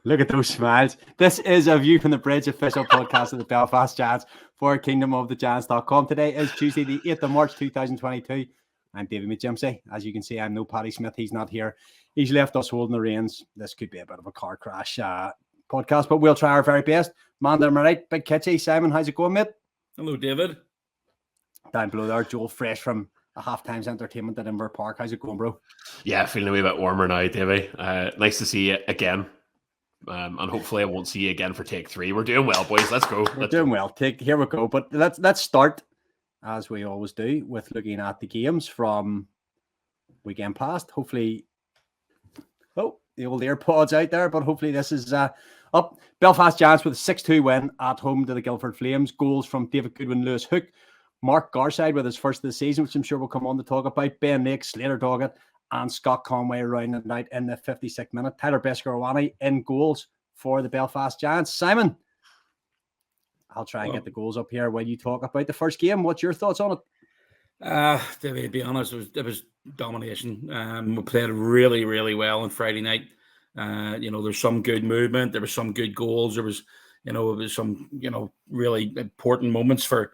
Look at those smiles. This is a View from the Bridge official podcast of the Belfast Giants for kingdomofthegiants.com. Today is Tuesday, the 8th of March, 2022. I'm David McJimsey. As you can see, I'm no Paddy Smith. He's not here. He's left us holding the reins. This could be a bit of a car crash podcast, but we'll try our very best. Man, they're right. Big Kitchy. Simon, how's it going, mate? Hello, David. Down below there, Joel, fresh from a half-times entertainment at Inver Park. How's it going, bro? Yeah, feeling a wee bit warmer now, Davey. Nice to see you again. And hopefully I won't see you again for take 3. We're doing well, boys. Let's go. We're doing well. Here we go. But let's start, as we always do, with looking at the games from weekend past. Hopefully, the old AirPods out there, but hopefully this is up. Belfast Giants with a 6-2 win at home to the Guildford Flames. Goals from David Goodwin, Lewis Hook, Mark Garside with his first of the season, which I'm sure we'll come on to talk about. Ben Lake, Slater Doggett, and Scott Conway rounding it out in the 56th minute. Tyler Beskorowany in goals for the Belfast Giants. Simon, I'll try and get the goals up here while you talk about the first game. What's your thoughts on it? To be honest, it was domination. We played really, really well on Friday night. There's some good movement. There was some good goals. There was, some, really important moments for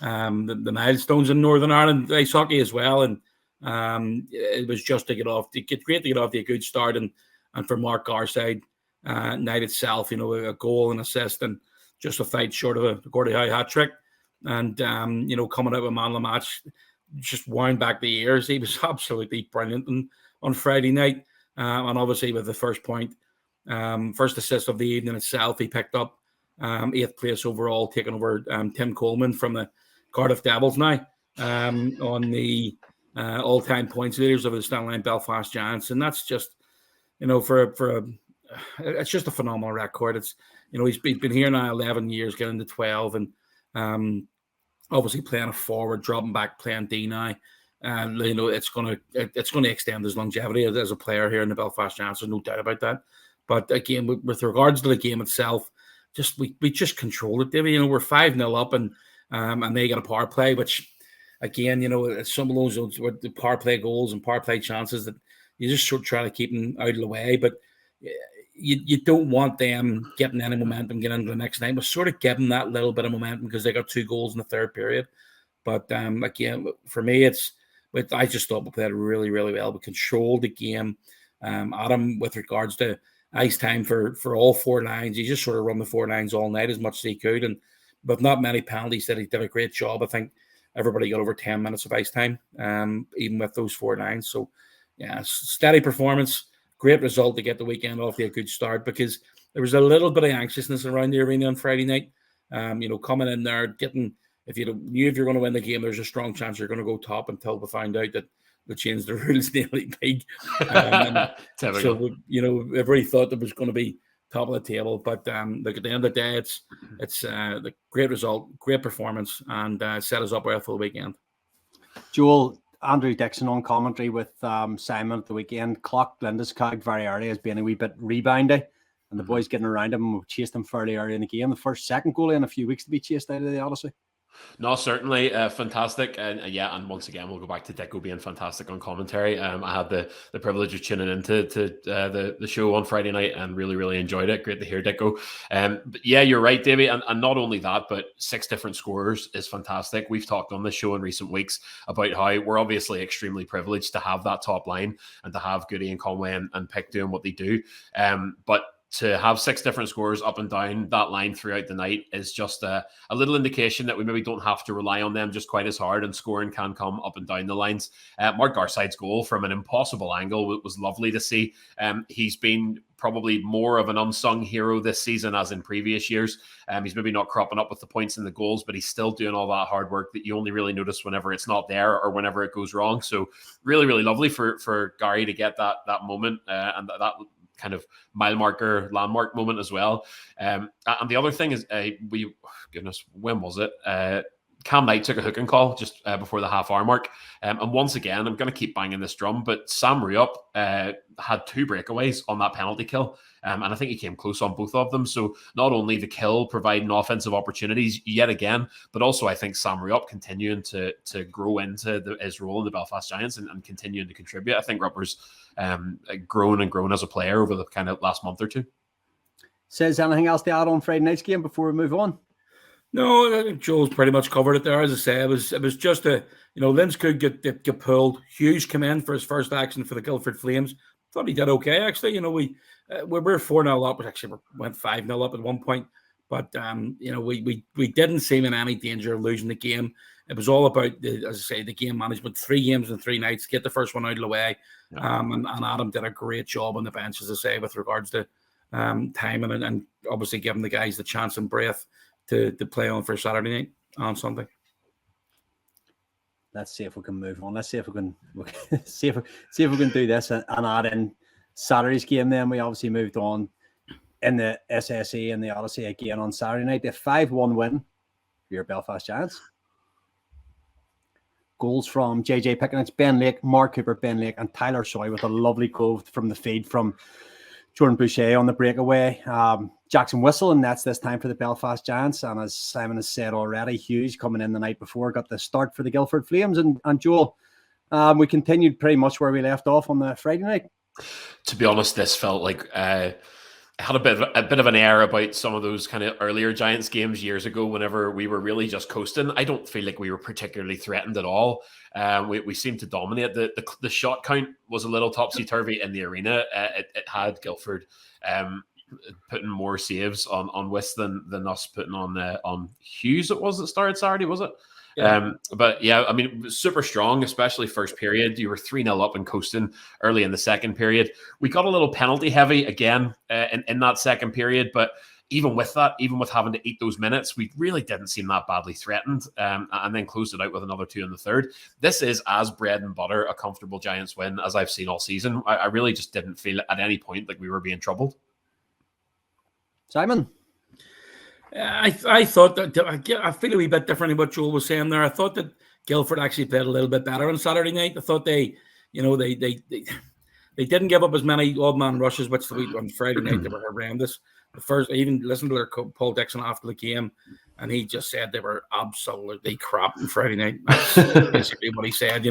the milestones in Northern Ireland ice hockey as well. And it was just great to get off to a good start, and for Mark Garside night itself, a goal and assist, and just a fight short of a Gordie Howe hat trick, and coming out with man of the match, just wound back the years. He was absolutely brilliant on Friday night, and obviously with the first point, first assist of the evening itself, he picked up 8th place overall, taking over Tim Coleman from the Cardiff Devils now on the all-time points leaders of the Stanley Belfast Giants, and that's just, it's just a phenomenal record. It's, he's been here now 11 years, getting to 12, and obviously playing a forward, dropping back, playing D now. It's going to extend his longevity as a player here in the Belfast Giants. There's no doubt about that. But again, with regards to the game itself, we just controlled it, David. We're 5-0 up, and they got a power play, which, again, some of those with the power play goals and power play chances that you just sort of try to keep them out of the way, but you don't want them getting any momentum getting into the next night. We're sort of giving that little bit of momentum because they got 2 goals in the third period. But again, for me, I just thought we played really, really well. We controlled the game. Adam, with regards to ice time for all 4 lines, he just sort of run the 4 lines all night as much as he could, and with not many penalties, that he did a great job. I think everybody got over 10 minutes of ice time, even with those 4 lines. So, yeah, steady performance. Great result to get the weekend off to a good start, because there was a little bit of anxiousness around the arena on Friday night. Coming in there, if you knew if you're going to win the game, there's a strong chance you're going to go top, until we found out that they changed the rules nearly big. So, everybody thought there was going to be top of the table. But look, at the end of the day, it's the great result, great performance, and set us up well for the weekend. Joel, Andrew Dixon on commentary with Simon at the weekend clocked Lindiscog very early as being a wee bit reboundy, and the boys getting around him, and we chased him fairly early in the game. The second goal in a few weeks to be chased out of the Odyssey. No, certainly fantastic, and and once again we'll go back to Dicko being fantastic on commentary. I had the privilege of tuning into the show on Friday night and really enjoyed it. Great to hear Dicko. But yeah, you're right, Davey, and not only that, but 6 different scorers is fantastic. We've talked on this show in recent weeks about how we're obviously extremely privileged to have that top line and to have Goody and Conway and Pick doing what they do, but to have 6 different scorers up and down that line throughout the night is just a little indication that we maybe don't have to rely on them just quite as hard, and scoring can come up and down the lines. Mark Garside's goal from an impossible angle was lovely to see. He's been probably more of an unsung hero this season as in previous years. He's maybe not cropping up with the points and the goals, but he's still doing all that hard work that you only really notice whenever it's not there or whenever it goes wrong. So really lovely for Gary to get that moment and that kind of mile marker, landmark moment as well. And the other thing is, when was it? Cam Knight took a hooking call just before the half-hour mark. And once again, I'm going to keep banging this drum, but Sam Reup had 2 breakaways on that penalty kill. And I think he came close on both of them. So not only the kill providing offensive opportunities yet again, but also I think Sam Reup continuing to grow into his role in the Belfast Giants and continuing to contribute. I think Rupper's grown as a player over the kind of last month or two. Says anything else to add on Friday night's game before we move on? No, I think Joel's pretty much covered it there. As I say, it was just Linz could get pulled. Hughes came in for his first action for the Guildford Flames. Thought he did okay, actually. We were 4-0 up, but actually we went 5-0 up at one point. But we didn't seem in any danger of losing the game. It was all about the game management. 3 games in 3 nights, get the first one out of the way. Yeah. And Adam did a great job on the bench, as I say, with regards to timing and obviously giving the guys the chance and breath to play on for Saturday night on Sunday. Let's see if we can move on. Let's see if we can see if we can do this and add in Saturday's game. Then we obviously moved on in the SSE and the Odyssey again on Saturday night. The 5-1 win for your Belfast Giants. Goals from JJ Pickenich, Ben Lake, Mark Cooper, Ben Lake, and Tyler Soy with a lovely goal from the feed from Jordan Boucher on the breakaway. Jackson Whistle, and that's this time for the Belfast Giants. And as Simon has said already, Hughes coming in the night before got the start for the Guildford Flames. And Joel, we continued pretty much where we left off on the Friday night. To be honest, this felt like had a bit of an air about some of those kind of earlier Giants games years ago whenever we were really just coasting. I don't feel like we were particularly threatened at all. We seemed to dominate. The shot count was a little topsy-turvy in the arena. It had Guildford putting more saves on Wist than us putting on Hughes. It was that started Saturday, was it? Yeah. But yeah, I mean, it was super strong, especially first period. You were 3-0 up and coasting early in the second period. We got a little penalty heavy again in that second period, but even with that, even with having to eat those minutes, we really didn't seem that badly threatened, and then closed it out with another 2 in the third. This is as bread and butter a comfortable Giants win as I've seen all season. I really just didn't feel at any point like we were being troubled. Simon? I thought that I feel a wee bit different than what Joel was saying there. I thought that Guildford actually played a little bit better on Saturday night. I thought they didn't give up as many odd man rushes, which the week on Friday night they were horrendous. The first, I even listened to their coach, Paul Dixon, after the game, and he just said they were absolutely crap on Friday night. That's basically what he said.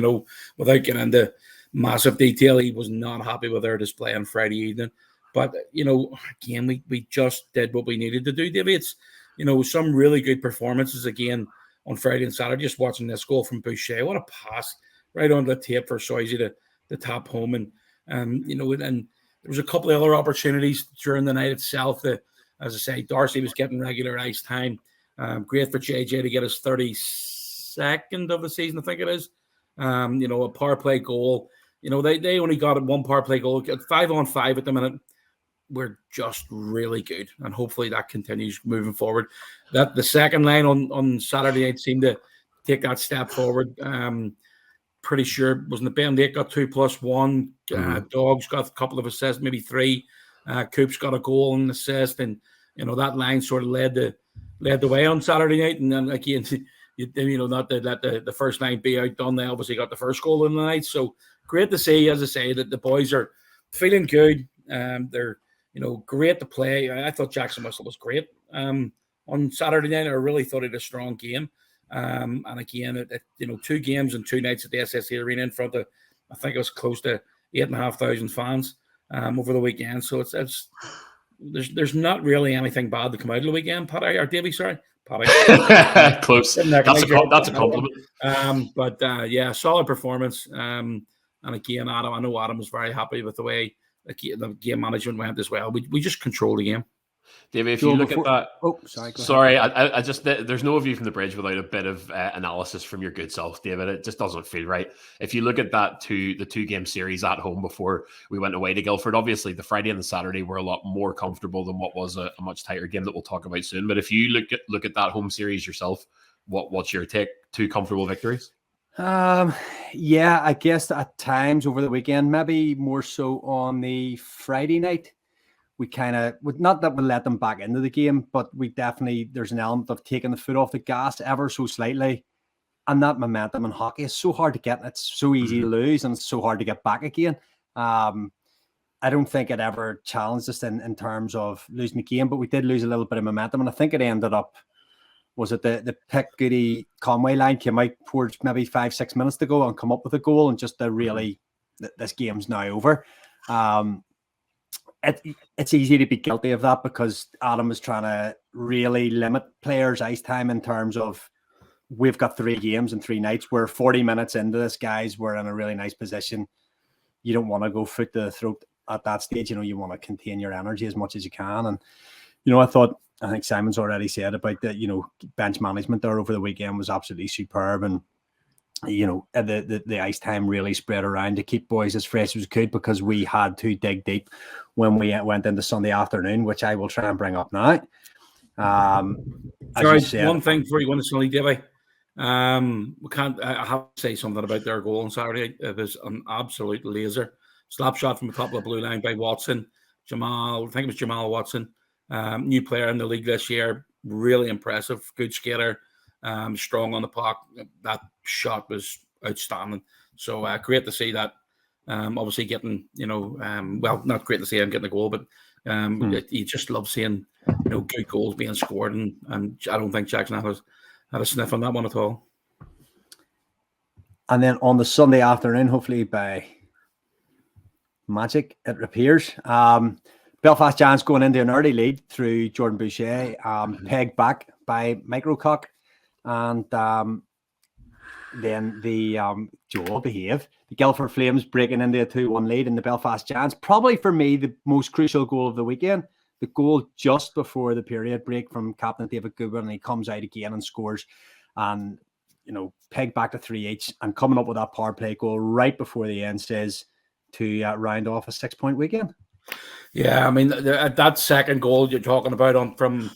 Without getting into massive detail, he was not happy with their display on Friday evening. But, again, we just did what we needed to do, Davey. It's, some really good performances again on Friday and Saturday. Just watching this goal from Boucher. What a pass right onto the tape for Sizz to tap home. And there was a couple of other opportunities during the night itself that, as I say, Darcy was getting regular ice time. Great for JJ to get his 32nd of the season, I think it is. A power play goal. They only got 1 power play goal. 5-on-5 at the minute. We're just really good, and hopefully that continues moving forward. That the second line on Saturday night seemed to take that step forward. Pretty sure wasn't the Ben Lake got 2+1. Dogs got a couple of assists, maybe 3. Coops got a goal and assist, and that line sort of led the way on Saturday night. And then again, not to let the first line be outdone. They obviously got the first goal in the night, so great to see, as I say, that the boys are feeling good. They're great to play. I thought Jackson Whistle was great on Saturday night. I really thought he had a strong game. And again, 2 games and 2 nights at the SSE Arena in front of, I think it was close to 8,500 fans over the weekend. So there's not really anything bad to come out of the weekend, Paddy or Davey. Sorry, Paddy. Close. That's a compliment. But yeah, solid performance. And again, Adam, I know Adam was very happy with the way the game management went as well. We just controlled the game. David, if you look at that... Oh, sorry. I just... There's no view from the bridge without a bit of analysis from your good self, David. It just doesn't feel right. If you look at the 2-game series at home before we went away to Guildford, obviously the Friday and the Saturday were a lot more comfortable than what was a much tighter game that we'll talk about soon. But if you look at that home series yourself, what's your take? 2 comfortable victories? Yeah, I guess at times over the weekend, maybe more so on the Friday night, we kind of, not that we let them back into the game, but we definitely, there's an element of taking the foot off the gas ever so slightly. And that momentum in hockey is so hard to get. It's so easy to lose, and it's so hard to get back again. I don't think it ever challenged us in terms of losing the game, but we did lose a little bit of momentum. And I think it ended up, was it the Pick Goody Conway line came out towards maybe 5-6 minutes to go and come up with a goal, and just to really, this game's now over. it's easy to be guilty of that because Adam is trying to really limit players' ice time in terms of we've got 3 games and 3 nights. We're 40 minutes into this, guys. We're in a really nice position. You don't want to go foot to the throat at that stage. You want to contain your energy as much as you can. And, I think Simon's already said about the, bench management there over the weekend was absolutely superb. And, the ice time really spread around to keep boys as fresh as we could because we had to dig deep when we went into Sunday afternoon, which I will try and bring up now. Sorry, one thing before you go into Sunday, Davey. I have to say something about their goal on Saturday. It was an absolute laser. Slap shot from the top of the blue line by Watson. I think it was Jamal Watson. New player in the league this year. Really impressive. Good skater. Strong on the puck. That shot was outstanding. So great to see that. Obviously getting, not great to see him getting a goal, but you just love seeing, good goals being scored. And I don't think Jackson had a sniff on that one at all. And then on the Sunday afternoon, hopefully by magic, it appears. Belfast Giants going into an early lead through Jordan Boucher, pegged back by Microcock. And then the Joel behave. The Guildford Flames breaking into a 2-1 lead in the Belfast Giants. Probably for me, the most crucial goal of the weekend. The goal just before the period break from captain David Goodwin, and he comes out again and scores. And, pegged back to 3 each and coming up with that power play goal right before the end says to round off a 6-point weekend. Yeah, I mean, that second goal you're talking about from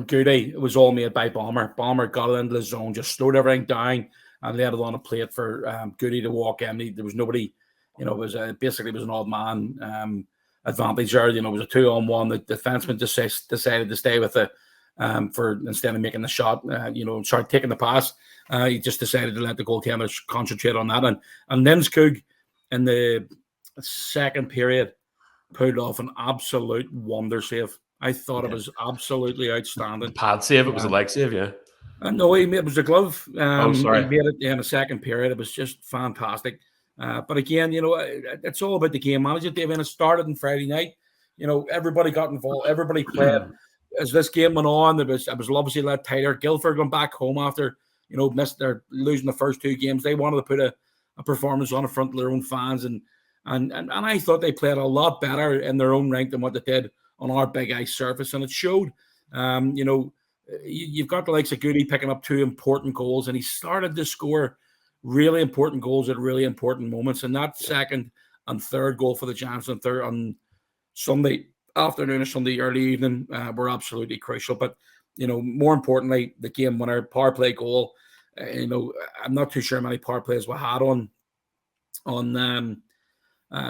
Goody, it was all made by Bomber. Bomber got it into the zone, just slowed everything down and laid it on a plate for Goody to walk in. There was nobody, it was basically an odd man advantage there. It was a 2-on-1. The defenseman just decided to stay with it for instead of making the shot, taking the pass. He just decided to let the goaltender concentrate on that. And Nimskog in the second period pulled off an absolute wonder save. I thought it was absolutely outstanding. Pad save, it was a leg save, yeah. No, it was a glove. Sorry. He made it in the second period. It was just fantastic. But again, it's all about the game management, Dave. And it started on Friday night. Everybody got involved. Everybody played. As this game went on, it was obviously a lot tighter. Guildford going back home after, losing the first 2 games. They wanted to put a performance on in front of their own fans. And I thought they played a lot better in their own rink than what they did on our big ice surface. And it showed, you've got the likes of Goody picking up 2 important goals, and he started to score really important goals at really important moments. And that second and third goal for the Giants on Sunday afternoon or Sunday early evening were absolutely crucial. But, more importantly, the game winner, power play goal. I'm not too sure how many power plays we had on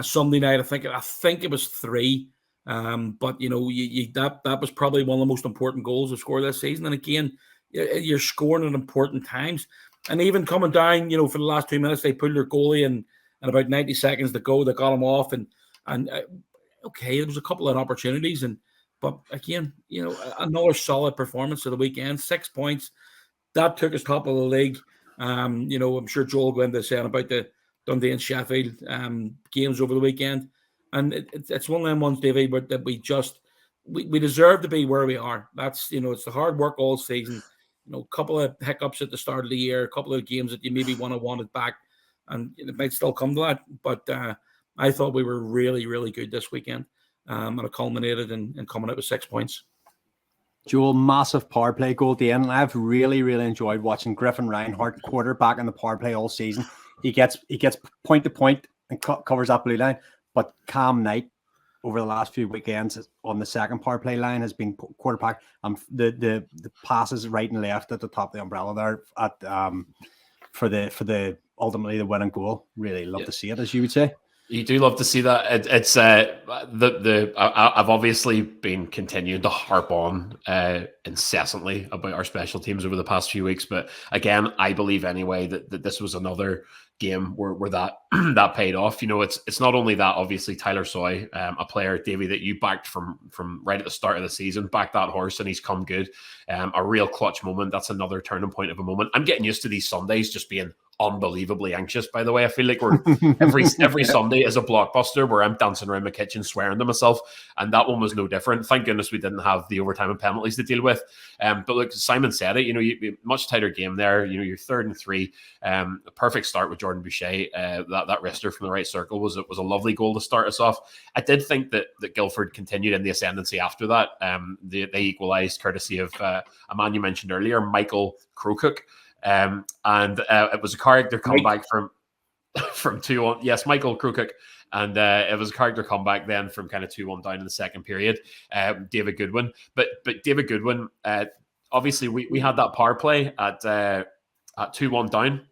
Sunday night. I think it was 3. But that was probably one of the most important goals to score this season. And again, you're scoring at important times. And even coming down, for the last 2 minutes, they pulled their goalie and about 90 seconds to go, they got him off. And okay, there was a couple of opportunities, but again, another solid performance of the weekend. 6 points that took us top of the league. I'm sure Joel will go into saying about the Dundee and Sheffield games over the weekend. And it's one of them ones, Davey, but that we deserve to be where we are. That's, it's the hard work all season. A couple of hiccups at the start of the year, a couple of games that you maybe wanted back, and it might still come to that. But I thought we were really, really good this weekend, and it culminated in coming out with 6 points. Joel, massive power play goal at the end. And I've really, really enjoyed watching Griffin Reinhardt quarterback in the power play all season. He gets point to point and covers that blue line. But Cam Knight over the last few weekends on the second power play line has been quarterback. The passes right and left at the top of the umbrella there at for the ultimately the winning goal. Really love to see it, as you would say. You do love to see that. It's I've obviously been continuing to harp on incessantly about our special teams over the past few weeks, but again, I believe anyway that this was another game where that that paid off. It's not only that, obviously Tyler Soy, a player, Davey, that you backed from right at the start of the season, backed that horse and he's come good. A real clutch moment. That's another turning point of a moment. I'm getting used to these Sundays just being unbelievably anxious, by the way. I feel like we're every Sunday is a blockbuster where I'm dancing around my kitchen swearing to myself, and that one was no different. Thank goodness we didn't have the overtime and penalties to deal with. But look, Simon said it, you much tighter game there. You're 3rd and 3. A perfect start with Jordan Boucher. That wrister from the right circle was a lovely goal to start us off. I did think that Guildford continued in the ascendancy after that. They equalised courtesy of a man you mentioned earlier, Michael Crowcook. And it was a character comeback from 2-1. Yes, Michael Crowcook. And it was a character comeback then from kind of 2-1 down in the second period. David Goodwin. But David Goodwin, obviously we had that power play at 2-1 down,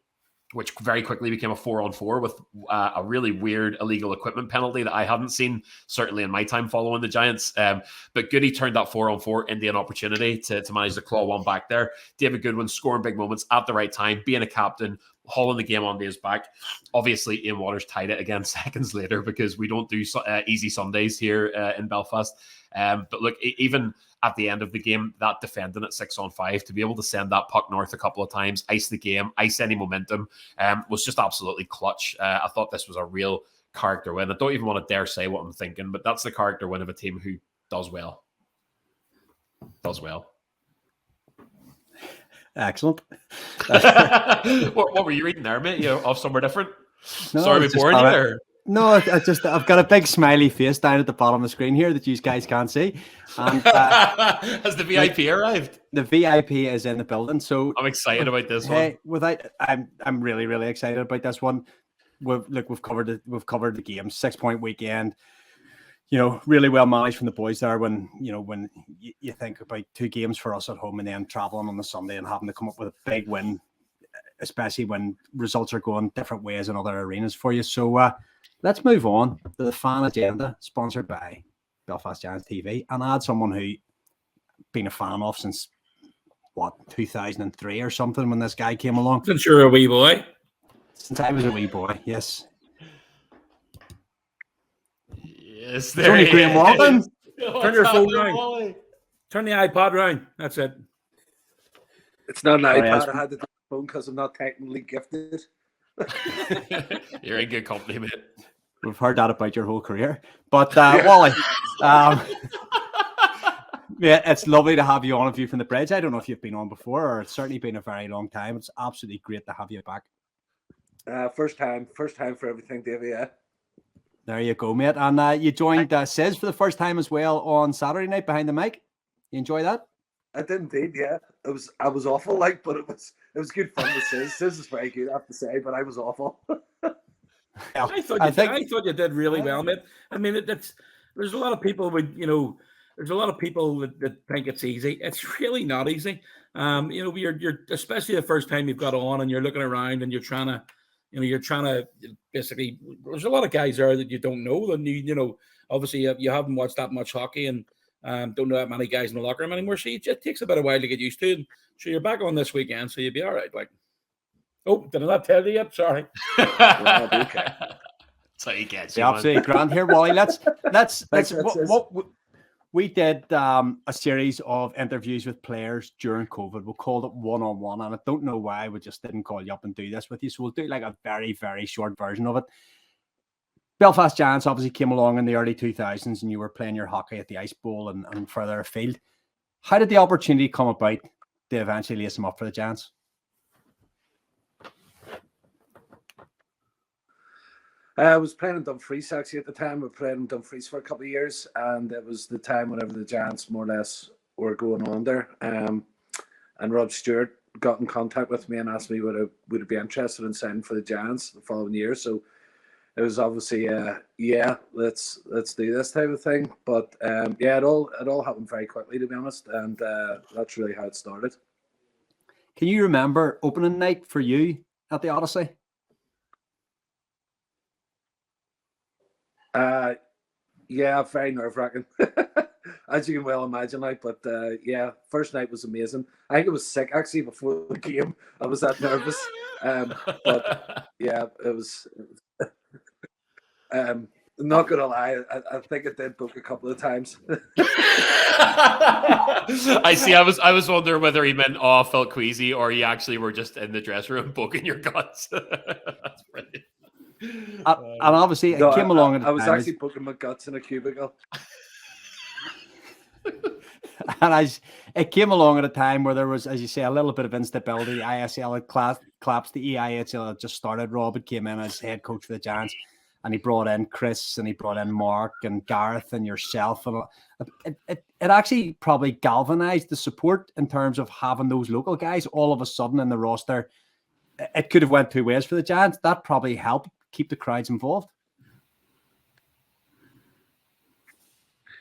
which very quickly became a 4-on-4 with a really weird illegal equipment penalty that I hadn't seen, certainly in my time following the Giants. But Goody turned that 4-on-4 into an opportunity to manage to claw one back there. David Goodwin scoring big moments at the right time, being a captain, hauling the game onto his back. Obviously, Ian Waters tied it again seconds later because we don't do easy Sundays here in Belfast. But look, even at the end of the game, that defending at 6-on-5, to be able to send that puck north a couple of times, ice the game, ice any momentum, was just absolutely clutch. I thought this was a real character win. I don't even want to dare say what I'm thinking, but that's the character win of a team who does well. Does well. Excellent. What were you reading there, mate? You off somewhere different? No, Sorry, we boring you there. No, I've got a big smiley face down at the bottom of the screen here that you guys can't see. And has the VIP arrived? The VIP is in the building, so I'm excited about this one. I'm really, really excited about this one. We've covered the game, 6-point weekend. Really well managed from the boys there. When you think about 2 games for us at home and then traveling on the Sunday and having to come up with a big win, especially when results are going different ways in other arenas for you. So let's move on to the fan agenda, sponsored by Belfast Giants TV, and I had someone who been a fan of since 2003 or something when this guy came along. Since you're a wee boy. Since I was a wee boy, yes. Yes, Tony Graham Walton. Turn your phone round. Turn the iPod round. That's it. It's not an iPad. I had the phone because I'm not technically gifted. You're in good company, mate. We've heard that about your whole career. But Wally, yeah, it's lovely to have you on, from the bridge. I don't know if you've been on before, or it's certainly been a very long time. It's absolutely great to have you back. First time for everything, Dave. Yeah. There you go, mate. And you joined Sizz for the first time as well on Saturday night behind the mic. You enjoy that? I did indeed, yeah. I was awful, but it was good fun with Sizz. Sizz is very good, I have to say, but I was awful. I thought you did really well, mate. I mean, there's a lot of people there's a lot of people that think it's easy. It's really not easy. You're especially the first time you've got on and you're looking around and you're trying to basically. There's a lot of guys there that you don't know, and obviously you haven't watched that much hockey and don't know that many guys in the locker room anymore. So it takes a bit of a while to get used to it. So you're back on this weekend, so you'll be all right. Did I not tell you yet? Sorry. Well, okay. So you get absolutely grand here, Wally. Let's we did a series of interviews with players during COVID. We called it one-on-one, and I don't know why we just didn't call you up and do this with you. So we'll do a very, very short version of it. Belfast Giants obviously came along in the early 2000s, and you were playing your hockey at the Ice Bowl and further afield. How did the opportunity come about to eventually lace them up for the Giants? I was playing in Dumfries actually at the time. I played in Dumfries for a couple of years, and it was the time whenever the Giants more or less were going on there. And Rob Stewart got in contact with me and asked me would I be interested in signing for the Giants the following year. So it was obviously let's do this type of thing. But it all happened very quickly, to be honest, and that's really how it started. Can you remember opening night for you at the Odyssey? Very nerve-wracking, as you can well imagine. But first night was amazing. I think I was sick actually before the game. I was that nervous. But yeah, it was. Not gonna lie, I think it did book a couple of times. I see. I was wondering whether he meant I felt queasy or you actually were just in the dressing room poking your guts. That's brilliant. And obviously, it came along at a I was time actually poking my guts in a cubicle. and it came along at a time where there was, as you say, a little bit of instability. ISL had collapsed, the EIHL had just started. Rob had came in as head coach for the Giants, and he brought in Chris, and he brought in Mark and Gareth and yourself, and it actually probably galvanized the support in terms of having those local guys all of a sudden in the roster. It could have went two ways for the Giants. That probably helped keep the crowds involved.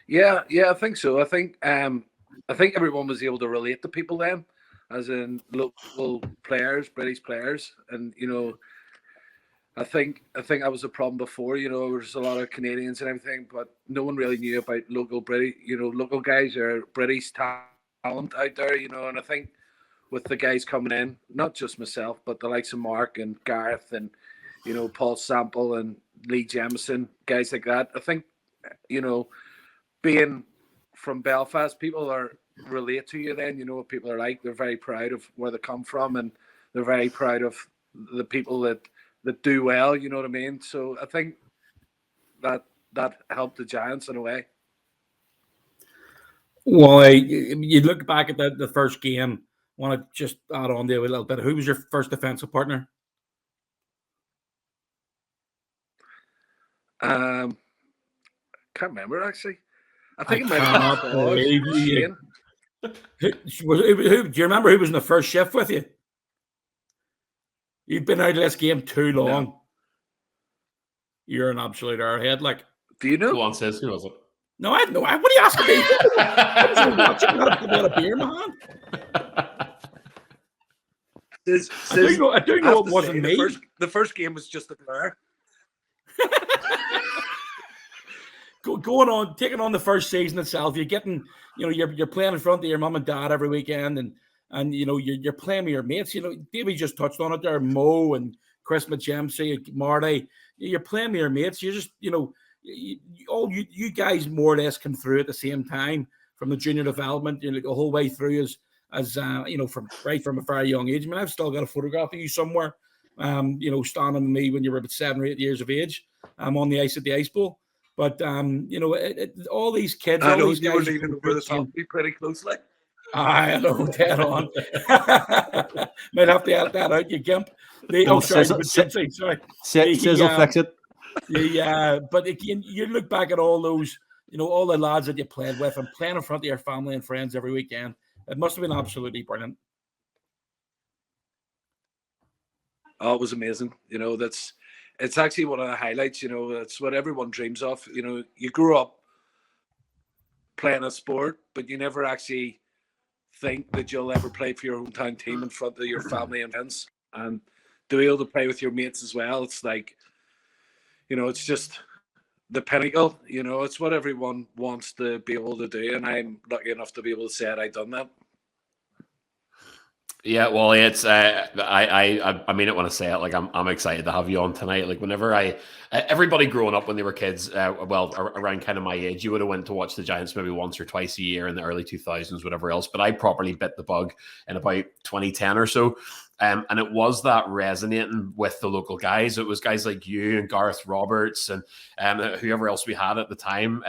Yeah, I think so. I think everyone was able to relate to people then, as in local players, British players, and I think that was a problem before. There was a lot of Canadians and everything, but no one really knew about local British. Local guys are British talent out there. And I think with the guys coming in, not just myself, but the likes of Mark and Gareth and Paul Sample and Lee Jemison, guys like that. I think being from Belfast, people relate to you then. You know what people are like. They're very proud of where they come from, and they're very proud of the people that do well. You know what I mean? So I think that helped the Giants in a way. Well, you look back at the first game. I want to just add on there a little bit. Who was your first defensive partner? Can't remember actually. I think it might have been Shane. Who, do you remember who was in the first shift with you? You've been out of this game too long. No. You're an absolute airhead. Like, do you know? Go on, Sizz. Who was it? No, I have no. What are you asking me? I was watching about a beer, man. I do know it wasn't me. The first game was just a blur. Going on, taking on the first season itself, you're getting, you're playing in front of your mum and dad every weekend, and you're playing with your mates. Davey just touched on it there. Mo and Chris McGemsey, Marty, you're playing with your mates. You're just, you guys more or less come through at the same time from the junior development, the whole way through as from a very young age. I mean, I've still got a photograph of you somewhere, standing with me when you were about 7 or 8 years of age. I'm on the ice at the Ice Bowl. But all these kids, I know you were leaning over the top pretty closely. I know, dead on. Might have to edit that out, you gimp. Sorry. Sizz will fix it. Yeah, but again, you look back at all those, all the lads that you played with and playing in front of your family and friends every weekend. It must have been absolutely brilliant. Oh, it was amazing. It's actually one of the highlights. It's what everyone dreams of. You grew up playing a sport, but you never actually think that you'll ever play for your hometown team in front of your family and friends, and to be able to play with your mates as well. It's like, it's just the pinnacle. It's what everyone wants to be able to do, and I'm lucky enough to be able to say I've done that. Yeah, well, it's I mean it when I say it. Like, I'm excited to have you on tonight. Like, whenever everybody growing up when they were kids, around kind of my age, you would have went to watch the Giants maybe once or twice a year in the early 2000s, whatever else. But I properly bit the bug in about 2010 or so. And it was that resonating with the local guys. It was guys like you and Gareth Roberts and whoever else we had at the time.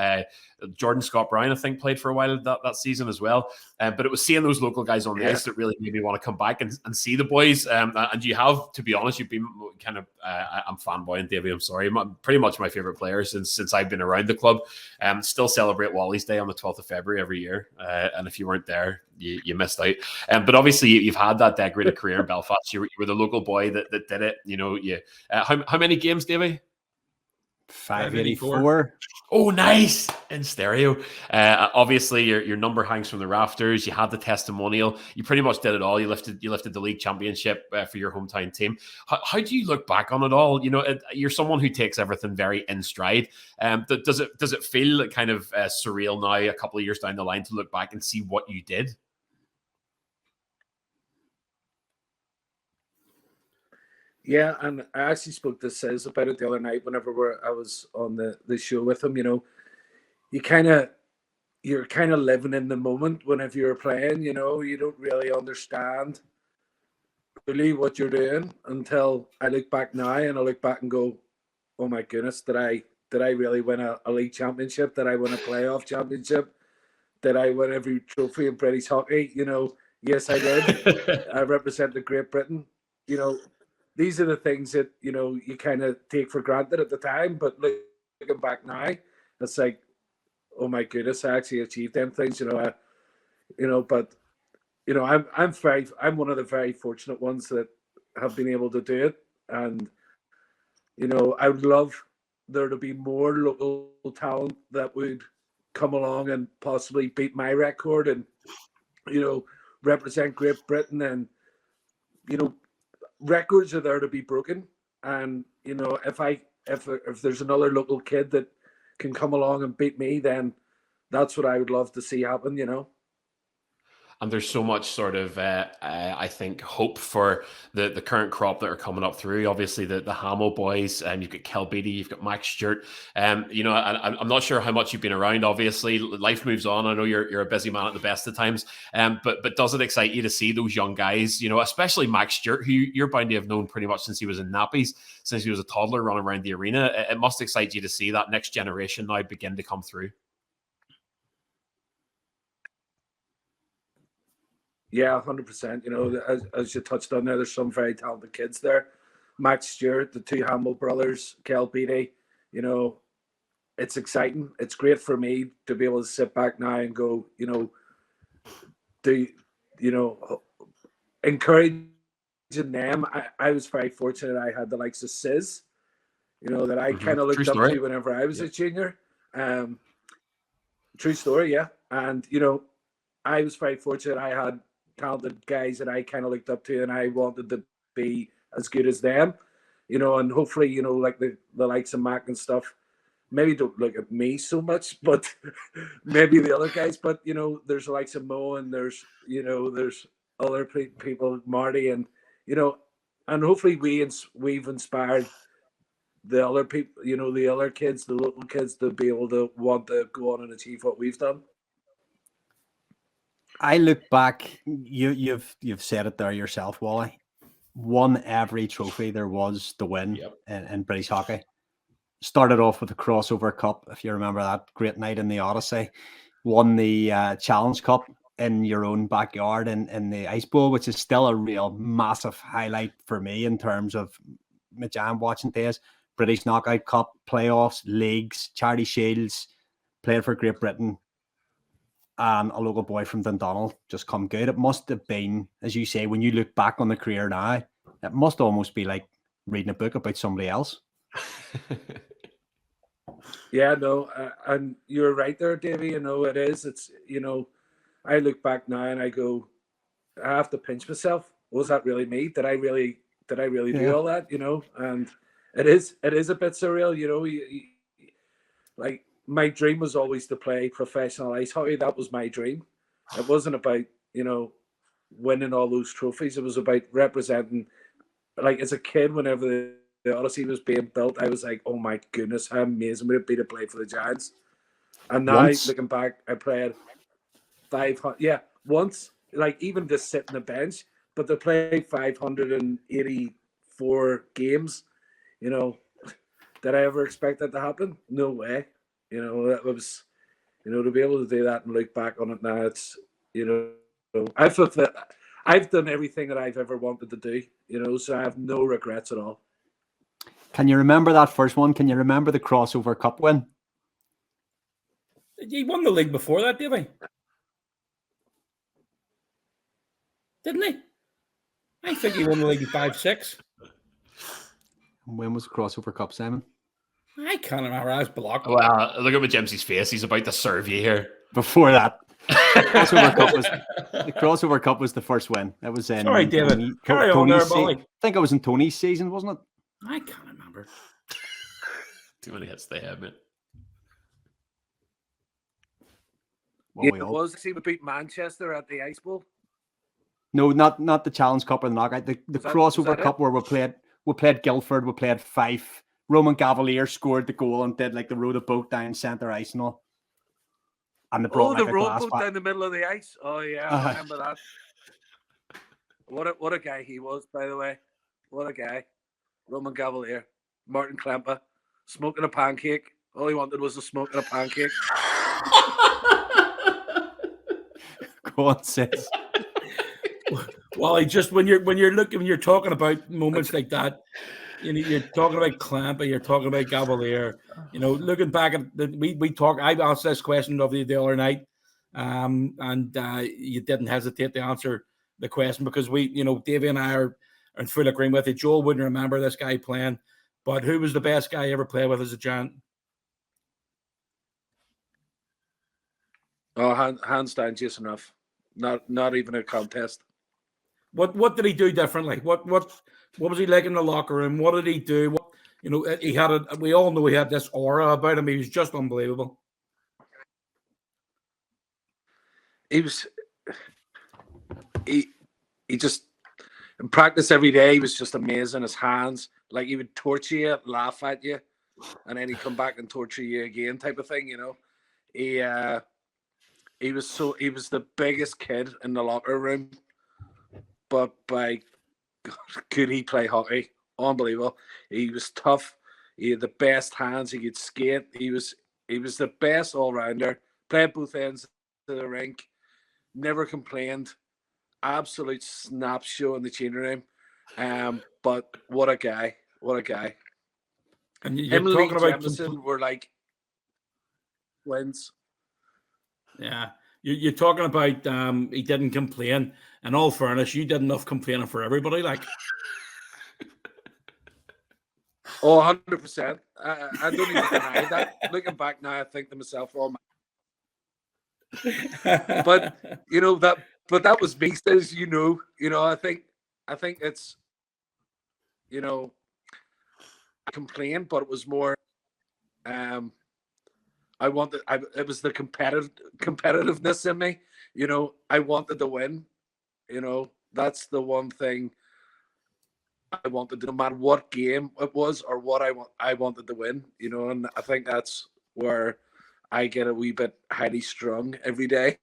Jordan Scott Brown, I think, played for a while that season as well. But it was seeing those local guys on the ice that really made me want to come back and see the boys. And you have, to be honest, you've been kind of, I'm fanboying Davey, I'm sorry. Pretty much my favorite player since I've been around the club. Still celebrate Wally's Day on the 12th of February every year. And if you weren't there, you missed out. But obviously you've had that decorated career in Belfast. You were the local boy that did it. How many games, Davey? 584. Oh, nice. In stereo. Obviously your number hangs from the rafters. You had the testimonial. You pretty much did it all. You lifted the league championship for your hometown team. How do you look back on it all? You're someone who takes everything very in stride. Does it feel kind of surreal now, a couple of years down the line, to look back and see what you did? Yeah, and I actually spoke to Sizz about it the other night whenever I was on the show with him. You know, you kind of you're kind of living in the moment whenever you're playing. You know, you don't really understand really what you're doing until I look back now and I look back and go, "Oh my goodness, did I really win a league championship? Did I win a playoff championship? Did I win every trophy in British hockey? You know, yes, I did. I represented Great Britain. You know, these are the things that you kind of take for granted at the time, but looking back now, it's like, oh my goodness, I actually achieved them things. But I'm one of the very fortunate ones that have been able to do it, and I would love there to be more local talent that would come along and possibly beat my record and represent Great Britain. And records are there to be broken, and if there's another local kid that can come along and beat me, then that's what I would love to see happen. And there's so much sort of, I think, hope for the current crop that are coming up through. Obviously, the Hamill boys, you've got Kel Beattie, you've got Max Stewart. I'm not sure how much you've been around. Obviously, life moves on. I know you're a busy man at the best of times. But does it excite you to see those young guys? Especially Max Stewart, who you're bound to have known pretty much since he was in nappies, since he was a toddler running around the arena. It must excite you to see that next generation now begin to come through. Yeah, 100%. As you touched on there's some very talented kids there. Max Stewart, the two Hamill brothers, Kel Beattie. It's exciting. It's great for me to be able to sit back now and go, encouraging them. I was very fortunate. I had the likes of Sizz, that I kind of looked up to whenever I was a junior. True story, yeah. And I was very fortunate. I had talented guys that I kind of looked up to, and I wanted to be as good as them, and hopefully, like the likes of Mac and stuff, maybe don't look at me so much, but maybe the other guys, but there's the likes of Mo, and there's other people, Marty, and and hopefully we've inspired the other people, the other kids, the local kids, to be able to want to go on and achieve what we've done. I look back, you've said it there yourself, Wally. Won every trophy there was to win in British hockey. Started off with the Crossover Cup, if you remember that great night in the Odyssey. Won the Challenge Cup in your own backyard in the Ice Bowl, which is still a real massive highlight for me in terms of my jam watching days. British Knockout Cup, playoffs, leagues, charity shields, played for Great Britain. And a local boy from Dundonald just come good. It must have been, as you say, when you look back on the career now, it must almost be like reading a book about somebody else. Yeah, no, and you're right there, Davey. It is. It's I look back now and I go, I have to pinch myself. Was that really me? Did I really do all that? And it is a bit surreal. Like, my dream was always to play professional ice hockey. That was my dream. It wasn't about, winning all those trophies. It was about representing, like, as a kid, whenever the Odyssey was being built, I was like, oh my goodness, how amazing would it be to play for the Giants? And now, looking back, I played 500. Yeah, once, like, even just sitting the bench, but to play 584 games, did I ever expect that to happen? No way. That was, to be able to do that and look back on it now, it's, I feel that I've done everything that I've ever wanted to do, so I have no regrets at all. Can you remember that first one? Can you remember the Crossover Cup win? He won the league before that, did he? Didn't he? I think he won the league in 5-6. When was the Crossover Cup, Simon? I can't remember. I was blocked. Well, look at Jimsy's face. He's about to serve you here. Before that, the Crossover Cup was the first win. That was in. Sorry, David. Carry on there, Wally. I think it was in Tony's season, wasn't it? I can't remember. Too many hits they have, man. Well, it was. We beat Manchester at the Ice Bowl. No, not the Challenge Cup or the Knockout. The Crossover Cup where we played we played Guildford, we played Fife. Roman Cavalier scored the goal and did like the rowed a boat down centre ice and all. And they brought the like a road glass boat down the middle of the ice. Oh yeah, I remember that. What a guy he was, by the way. What a guy. Roman Cavalier, Martin Klemper, smoking a pancake. All he wanted was a smoke and a pancake. Go on, Sizz. Wally, just when you're talking about moments like that, you're talking about Klemper, you're talking about Cavalier. Looking back at I asked this question of you the other night, and you didn't hesitate to answer the question because Davey and I are in full agreement with it. Joel wouldn't remember this guy playing, but who was the best guy you ever played with as a giant? Oh, hands down, Jason Ruff. Not even a contest. What did he do differently? What was he like in the locker room? What did he do? He had we all know he had this aura about him. He was just unbelievable. He just in practice every day. He was just amazing. His hands, like he would torture you, laugh at you, and then he'd come back and torture you again, type of thing. He was the biggest kid in the locker room, but by God, could he play hockey? Unbelievable. He was tough. He had the best hands. He could skate. He was the best all rounder. Played both ends of the rink. Never complained. Absolute snap show in the changing room. But what a guy! What a guy! And him and Lee Jemison were like twins. Yeah, you're talking about he didn't complain. In all fairness, you did enough complaining for everybody. Like, oh, 100%. I don't even deny that. Looking back now, I think to myself, "Oh my." But that was me. Says I think it's I complained, but it was more. It was the competitiveness in me. I wanted to win. That's the one thing I wanted to, no matter what game it was or what I wanted to win, and I think that's where I get a wee bit highly strung every day.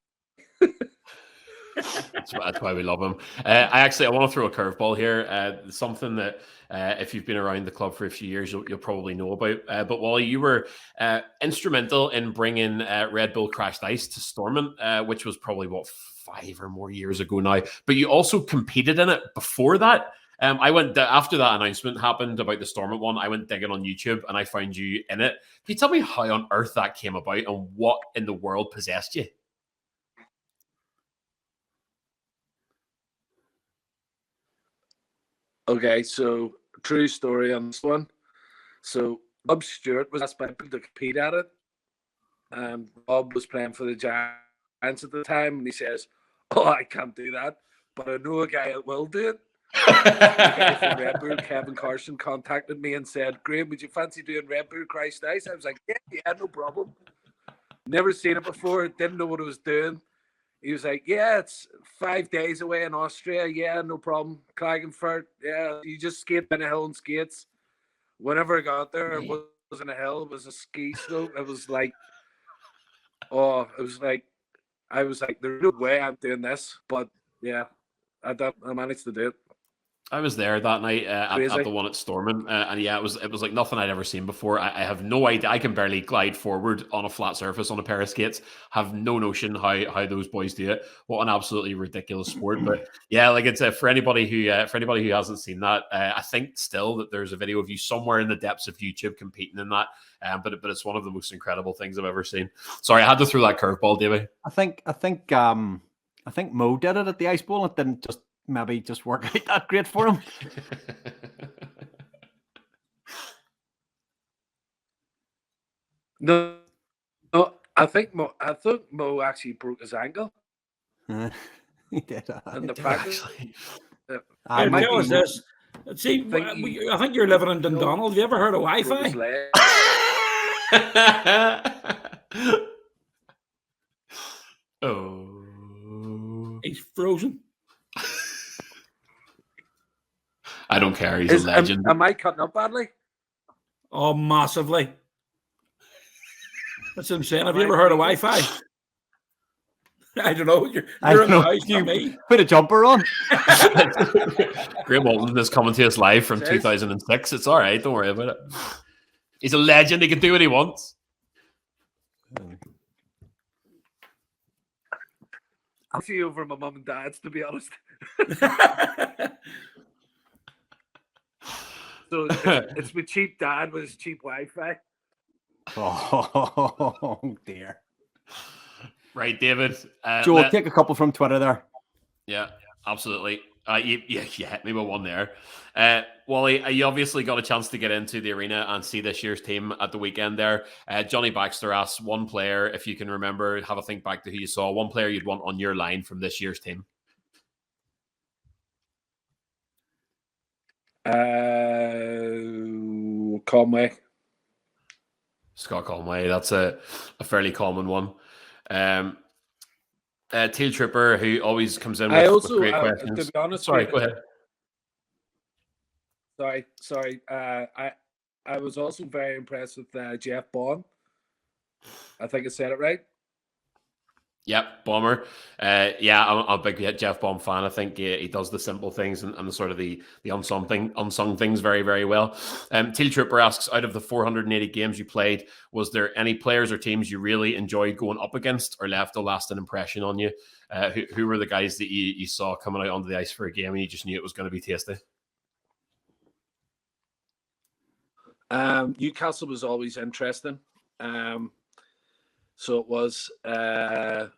That's why we love him. I want to throw a curveball here. Something that if you've been around the club for a few years, you'll probably know about. But Wally, you were instrumental in bringing Red Bull Crashed Ice to Stormont, which was probably 5 or more years ago now. But you also competed in it before that. I went after that announcement happened about the Stormont one. I went digging on YouTube and I found you in it. Can you tell me how on earth that came about and what in the world possessed you? Okay, so true story on this one. So Rob Stewart was asked by people to compete at it. Rob was playing for the Giants at the time, and he says, "Oh, I can't do that, but I know a guy that will do it." The guy from Red Bull, Kevin Carson, contacted me and said, "Graham, would you fancy doing Red Bull Christ Ice?" I was like, yeah, no problem. Never seen it before, didn't know what I was doing. He was like, "Yeah, it's 5 days away in Austria. Yeah, no problem. Klagenfurt. Yeah, you just skate down a hill and skates." Whenever I got there, it wasn't a hill, it was a ski slope. It was like, I was like, there's no way I'm doing this. But yeah, I managed to do it. I was there that night at the one at Stormont, and yeah, it was like nothing I'd ever seen before. I have no idea. I can barely glide forward on a flat surface on a pair of skates. Have no notion how those boys do it. What an absolutely ridiculous sport! But yeah, like it's for anybody who hasn't seen that, I think still that there's a video of you somewhere in the depths of YouTube competing in that. But it's one of the most incredible things I've ever seen. Sorry, I had to throw that curveball, Davey. I think Mo did it at the Ice Bowl. It didn't maybe just work out that great for him. No, I think Mo actually broke his ankle. He did. In the practice. Tell us this. See, I think you're living in Dundonald. Have you ever heard of Wi-Fi? Oh, he's frozen. I don't care. He's a legend. Am I cutting up badly? Oh, massively. That's what I'm saying. Have you ever heard of Wi-Fi? I don't know. You're in the house, not me. Put a jumper on. Graeme Walton is coming to us live from 2006. It's all right. Don't worry about it. He's a legend. He can do what he wants. I'll see you over my mum and dad's, to be honest. So it's my cheap dad with his cheap Wi-Fi. Oh dear. Right, David. Joel, take a couple from Twitter there. Yeah, absolutely. You hit me with one there. Wally, you obviously got a chance to get into the arena and see this year's team at the weekend there. Johnny Baxter asks, one player, if you can remember, have a think back to who you saw, one player you'd want on your line from this year's team. Conway. Scott Conway. That's a fairly common one. Teal Tripper, who always comes in with great questions. To be honest, sorry, go ahead. Sorry. I was also very impressed with Jeff Baum. I think I said it right. Yep, Bomber. I'm a big Jeff Baum fan. I think he does the simple things and the sort of the unsung things very, very well. Teal Trooper asks, out of the 480 games you played, was there any players or teams you really enjoyed going up against or left a lasting impression on you? Who were the guys that you saw coming out onto the ice for a game and you just knew it was going to be tasty? Newcastle was always interesting. So it was. I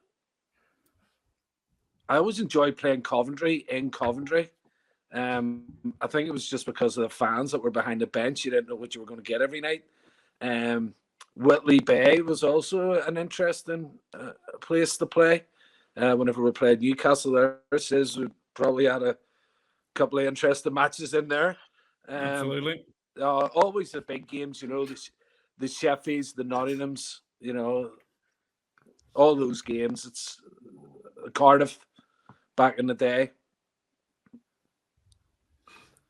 always enjoyed playing Coventry in Coventry. I think it was just because of the fans that were behind the bench. You didn't know what you were going to get every night. Whitley Bay was also an interesting place to play. Whenever we played Newcastle there, Sizz probably had a couple of interesting matches in there. Absolutely. Always the big games, the Sheffields, the Nottinghams, all those games. It's Cardiff back in the day.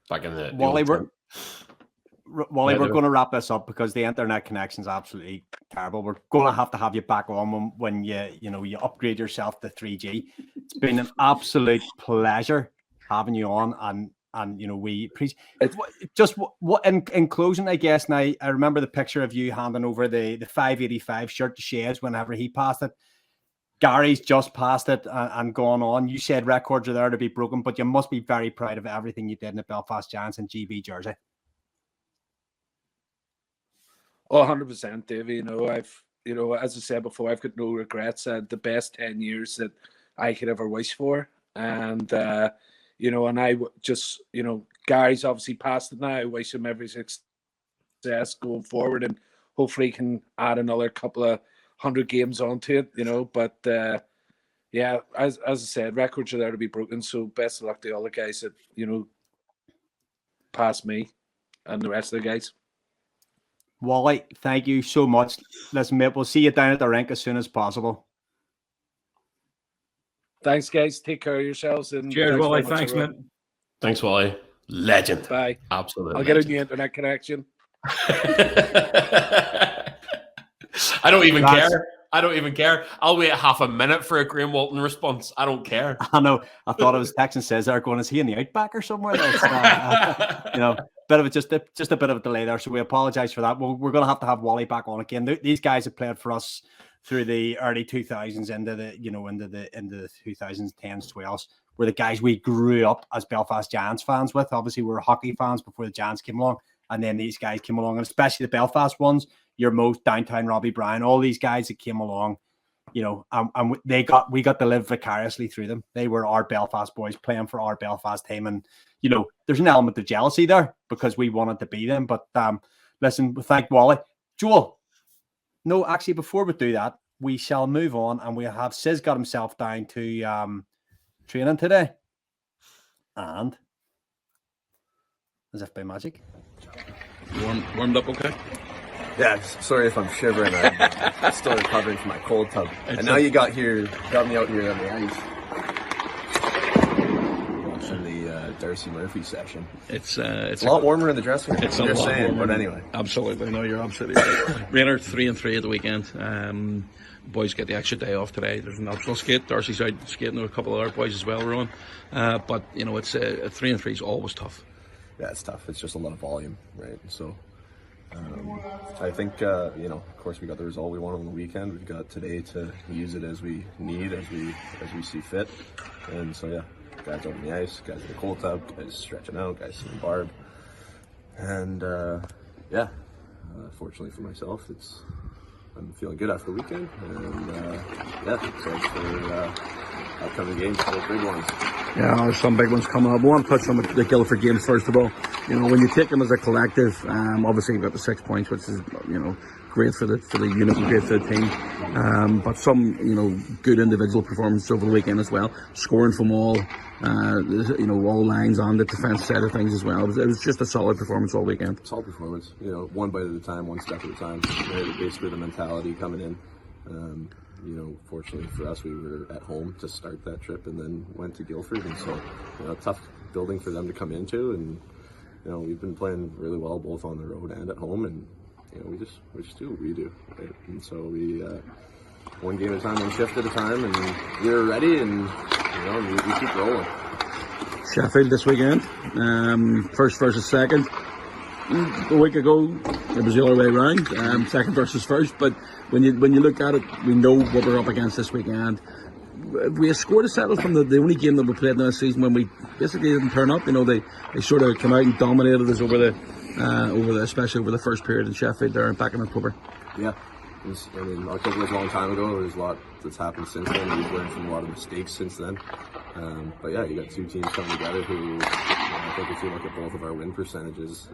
Back in the Wally, we're going to wrap this up because the internet connection is absolutely terrible. We're going to have you back on when you upgrade yourself to 3G. It's been an absolute pleasure having you on, and we appreciate just what in closing, I guess. Now I remember the picture of you handing over the 585 shirt to Shays whenever he passed it. Gary's just passed it and gone on. You said records are there to be broken, but you must be very proud of everything you did in the Belfast Giants and GB jersey. Oh, 100%, Davey. I've as I said before, I've got no regrets. The best 10 years that I could ever wish for, and and I just, Gary's obviously passed it now. I wish him every success going forward, and hopefully he can add another couple of 100 games onto it, But as I said, records are there to be broken. So best of luck to all the guys that, past me and the rest of the guys. Wally, thank you so much. Listen, mate, we'll see you down at the rink as soon as possible. Thanks, guys. Take care of yourselves. And cheers, Wally. Thanks, man. Thanks, Wally. Legend. Bye. Absolutely. I'll get a new internet connection. I don't even care. I'll wait half a minute for a Graeme Walton response. I don't care. I know. I thought it was texting Sizz there going, is he in the Outback or somewhere? Bit of just a bit of a delay there. So we apologize for that. We're going to have Wally back on again. These guys have played for us through the early 2000s into the 2010s, 12s, were the guys we grew up as Belfast Giants fans with. Obviously, we were hockey fans before the Giants came along, and then these guys came along, and especially the Belfast ones, your most Downtown Robbie Bryan, all these guys that came along, and we got to live vicariously through them. They were our Belfast boys playing for our Belfast team, and there's an element of jealousy there because we wanted to be them. But listen, thank Wally. Joel. No, actually, before we do that, we shall move on, and we'll have Sizz got himself down to training today. And as if by magic. Warmed up okay? Yeah, sorry if I'm shivering. I'm still recovering from my cold tub. And now you got me out here on the ice. Watching the Darcy Murphy session. It's a lot warmer in the dressing room. It's a lot saying, warmer. But anyway. Absolutely. No, you're absolutely right. Rayner 3-3 at the weekend. Boys get the extra day off today. There's an optional skate. Darcy's out skating with a couple of other boys as well, Rowan. But, you know, it's 3-3 is always tough. Yeah, it's tough. It's just a lot of volume, right? So I think, you know, of course we got the result we wanted on the weekend. We've got today to use it as we need, as we see fit. And so, yeah, guys out on the ice, guys in the cold tub, guys stretching out, guys sitting barb. And, yeah, fortunately for myself, I'm feeling good after the weekend. And, yeah, excited for upcoming games, for the big ones. Yeah, there's some big ones coming up. I want to touch on the Guildford games first of all. You know, when you take them as a collective, obviously you've got the 6 points, which is, you know, great for the unit and great for the team. But some, you know, good individual performances over the weekend as well. Scoring from all, you know, all lines on the defence side of things as well. It was just a solid performance all weekend. Solid performance. You know, one bite at a time, one step at a time. Basically the mentality coming in. You know, fortunately for us, we were at home to start that trip and then went to Guildford. And so, you know, tough building for them to come into. And, you know, we've been playing really well both on the road and at home. And, you know, we just do what we do, right? And so we, one game at a time, one shift at a time, and we were ready, and, you know, we keep rolling. Sheffield this weekend, first versus second. A week ago, it was the other way around, second versus first. But when you look at it, we know what we're up against this weekend. We have scored a settle from the only game that we played in this season when we basically didn't turn up. You know, they sort of came out and dominated us especially over the first period in Sheffield there back in October. Yeah, I mean, October was a long time ago. There's a lot that's happened since then. We've learned from a lot of mistakes since then. But yeah, you got two teams coming together who, I think if you look at both of our win percentages,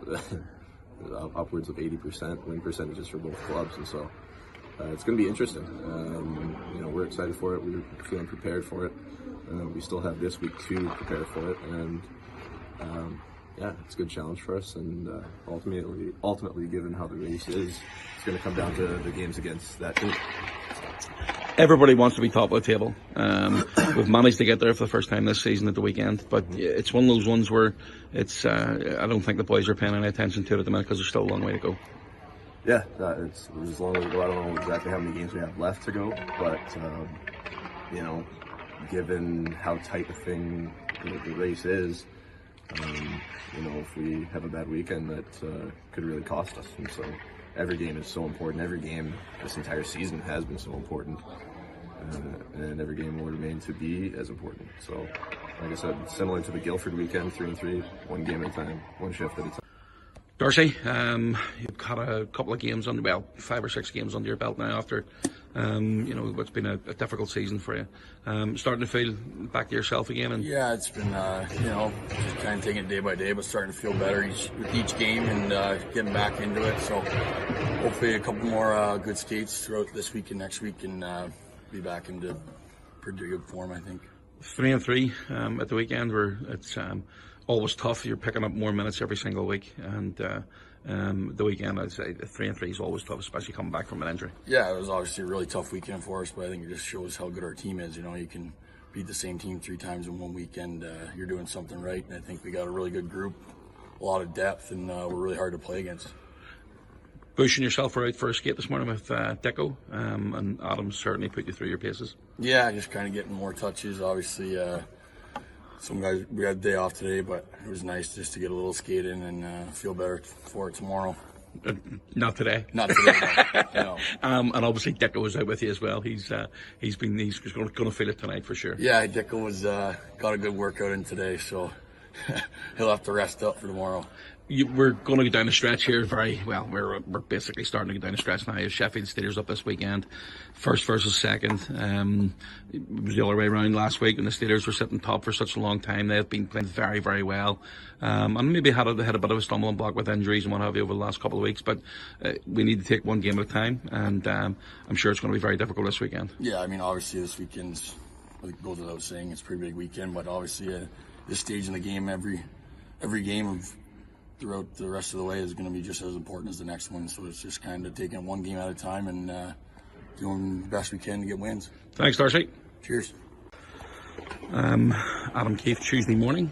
upwards of 80% win percentages for both clubs, and so it's going to be interesting. You know, we're excited for it. We're feeling prepared for it. We still have this week to prepare for it, and yeah, it's a good challenge for us. And ultimately, given how the race is, it's going to come down to the games against that team. Everybody wants to be top of the table. We've managed to get there for the first time this season at the weekend, but it's one of those ones where it's. I don't think the boys are paying any attention to it at the minute because there's still a long way to go. Yeah, it's a long way to go. I don't know exactly how many games we have left to go, but you know, given how tight the thing, the race is, you know, if we have a bad weekend, that could really cost us. And so every game is so important. Every game this entire season has been so important, and every game will remain to be as important. So, like I said, similar to the Guildford weekend, 3-3, one game at a time, one shift at a time. Darcy, you've got a couple of games under, 5 or 6 games under your belt now after, you know, what's been a difficult season for you. Starting to feel back to yourself again? And yeah, it's been, you know, just kind of taking it day by day, but starting to feel better with each game and getting back into it. So hopefully a couple more good skates throughout this week and next week and be back into pretty good form, I think. 3-3 at the weekend, where it's always tough. You're picking up more minutes every single week, and the weekend, I'd say 3-3 is always tough, especially coming back from an injury. Yeah, it was obviously a really tough weekend for us, but I think it just shows how good our team is. You know, you can beat the same team 3 times in one weekend. You're doing something right, and I think we got a really good group, a lot of depth, and we're really hard to play against. Bush and yourself were out for a skate this morning with Deco, and Adam certainly put you through your paces. Yeah, just kind of getting more touches. Obviously, some guys, we had a day off today, but it was nice just to get a little skate in and feel better for it tomorrow. Not today. Not today, no. And obviously Deco was out with you as well. He's going to feel it tonight for sure. Yeah, Deco was got a good workout in today, so he'll have to rest up for tomorrow. We're going to go down the stretch here very well. We're basically starting to go down the stretch now. Sheffield Steelers up this weekend, first versus second. It was the other way around last week when the Steelers were sitting top for such a long time. They've been playing very, very well, and maybe had a bit of a stumbling block with injuries and what have you over the last couple of weeks. But we need to take one game at a time, and I'm sure it's going to be very difficult this weekend. Yeah, I mean, obviously this weekend's, like both of those saying, it's a pretty big weekend. But obviously this stage in the game, every game throughout the rest of the way is going to be just as important as the next one. So it's just kind of taking one game at a time and doing the best we can to get wins. Thanks, Darcy. Cheers. Adam Keefe, Tuesday morning.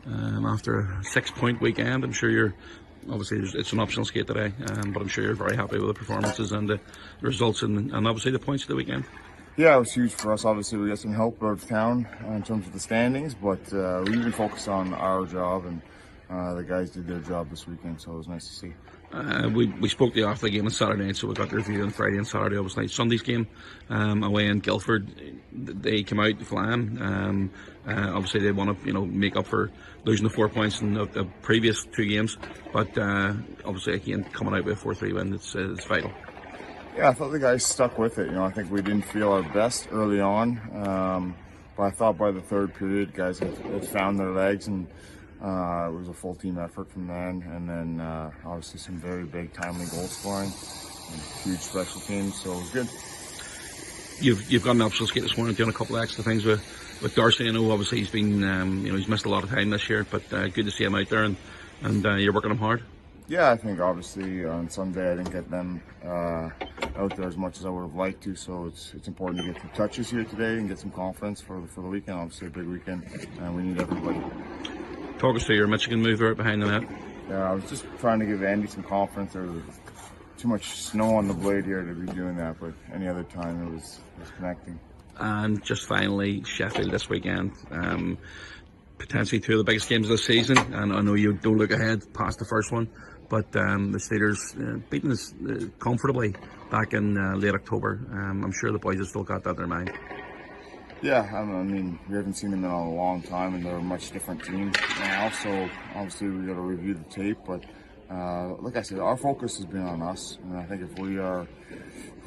after a 6-point weekend. I'm sure you're obviously it's an optional skate today, but I'm sure you're very happy with the performances and the results and obviously the points of the weekend. Yeah, it was huge for us. Obviously, we got some help out of town in terms of the standings, but we really focused on our job, and the guys did their job this weekend, so it was nice to see. We spoke to you after the game on Saturday night, so we got the review on Friday and Saturday. Obviously, Sunday's game away in Guildford, they came out flying. Obviously, they want to make up for losing the 4 points in the previous 2 games, but obviously again coming out with a 4-3 win, it's vital. Yeah, I thought the guys stuck with it. I think we didn't feel our best early on, but I thought by the third period, guys had found their legs, and it was a full team effort from then. And then obviously some very big timely goal scoring and huge special teams, so it was good. You've got an optional skate this morning, doing a couple of extra things with Darcy. I know obviously he's been he's missed a lot of time this year, but good to see him out there, and you're working him hard. Yeah, I think obviously on Sunday I didn't get them out there as much as I would have liked to, so it's important to get some touches here today and get some confidence for the weekend. Obviously a big weekend, and we need everybody. Talk us through your Michigan move right behind the net. Yeah, I was just trying to give Andy some confidence. There was too much snow on the blade here to be doing that, but any other time it was connecting. And just finally, Sheffield this weekend. Potentially 2 of the biggest games of the season, and I know you don't look ahead past the first one, but the Steelers beating us comfortably back in late October. I'm sure the boys have still got that in their mind. Yeah, I mean, we haven't seen them in a long time, and they're a much different team now, so obviously we got to review the tape, but like I said, our focus has been on us, and I think if we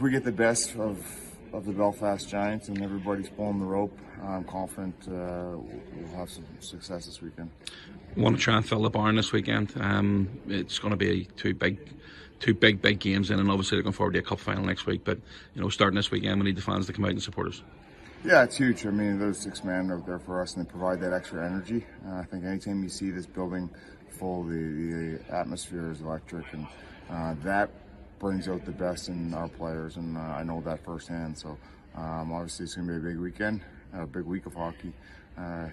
get the best of the Belfast Giants and everybody's pulling the rope, I'm confident we'll have some success this weekend. We want to try and fill the barn this weekend. It's going to be two big games in, and obviously looking forward to a cup final next week, but starting this weekend we need the fans to come out and support us. Yeah, it's huge. I mean, there's 6 men out there for us, and they provide that extra energy. I think anytime you see this building full, the atmosphere is electric, and that brings out the best in our players, and I know that firsthand. So obviously it's going to be a big weekend, a big week of hockey.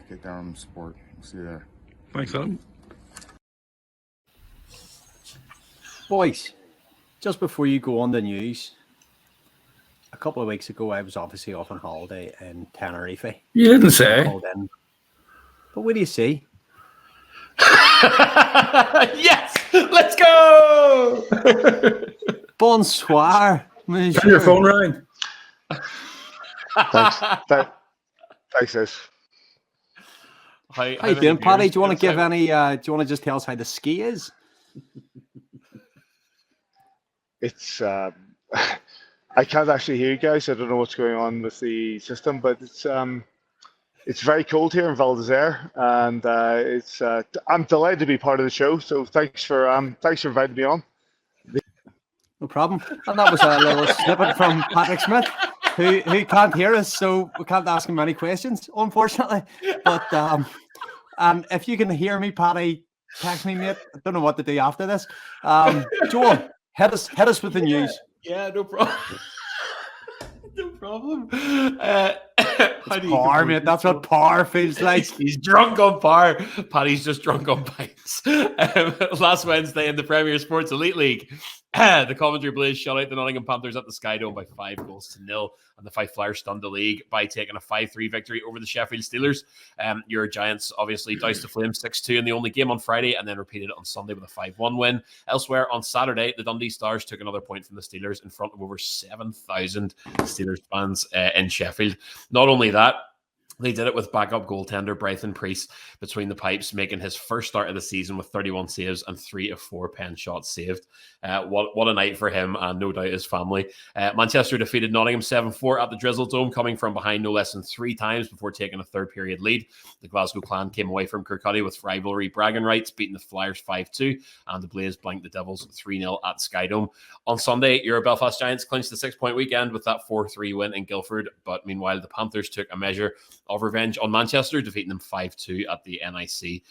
Get down and support. We'll see you there. Thanks, Adam. Boys, just before you go on the news, a couple of weeks ago I was obviously off on holiday in Tenerife. You didn't say. But what do you see? Yes, let's go. Bonsoir, monsieur. Your phone rang. Thanks, Sizz. How you doing, Paddy? Do you want to give any? Do you want to just tell us how the ski is? It's I can't actually hear you guys. I don't know what's going on with the system, but it's very cold here in Val d'Isere, and I'm delighted to be part of the show. So thanks for inviting me on. No problem. And that was a little snippet from Patrick Smith, who can't hear us, so we can't ask him any questions, unfortunately. But if you can hear me, Paddy, text me, mate. I don't know what to do after this. Joel, hit us with the news. Yeah, no problem. No problem. Par, mate. That's what par feels like. He's drunk on par. Paddy's just drunk on pints. Last Wednesday in the Premier Sports Elite League, the Coventry Blaze shut out the Nottingham Panthers at the Skydome by 5-0, and the Fife Flyers stunned the league by taking a 5-3 victory over the Sheffield Steelers. Your Giants obviously doused the Flames 6-2 in the only game on Friday, and then repeated it on Sunday with a 5-1 win. Elsewhere on Saturday, the Dundee Stars took another point from the Steelers in front of over 7,000 Steelers fans in Sheffield. Not only that, they did it with backup goaltender Brython Priest between the pipes, making his first start of the season with 31 saves and 3 of 4 pen shots saved. What a night for him, and no doubt his family. Manchester defeated Nottingham 7-4 at the Drizzle Dome, coming from behind no less than 3 times before taking a third period lead. The Glasgow Clan came away from Kirkcaldy with rivalry bragging rights, beating the Flyers 5-2, and the Blaze blanked the Devils 3-0 at Skydome. On Sunday, your Belfast Giants clinched the 6-point weekend with that 4-3 win in Guildford, but meanwhile the Panthers took a measure of revenge on Manchester, defeating them 5-2 at the NIC.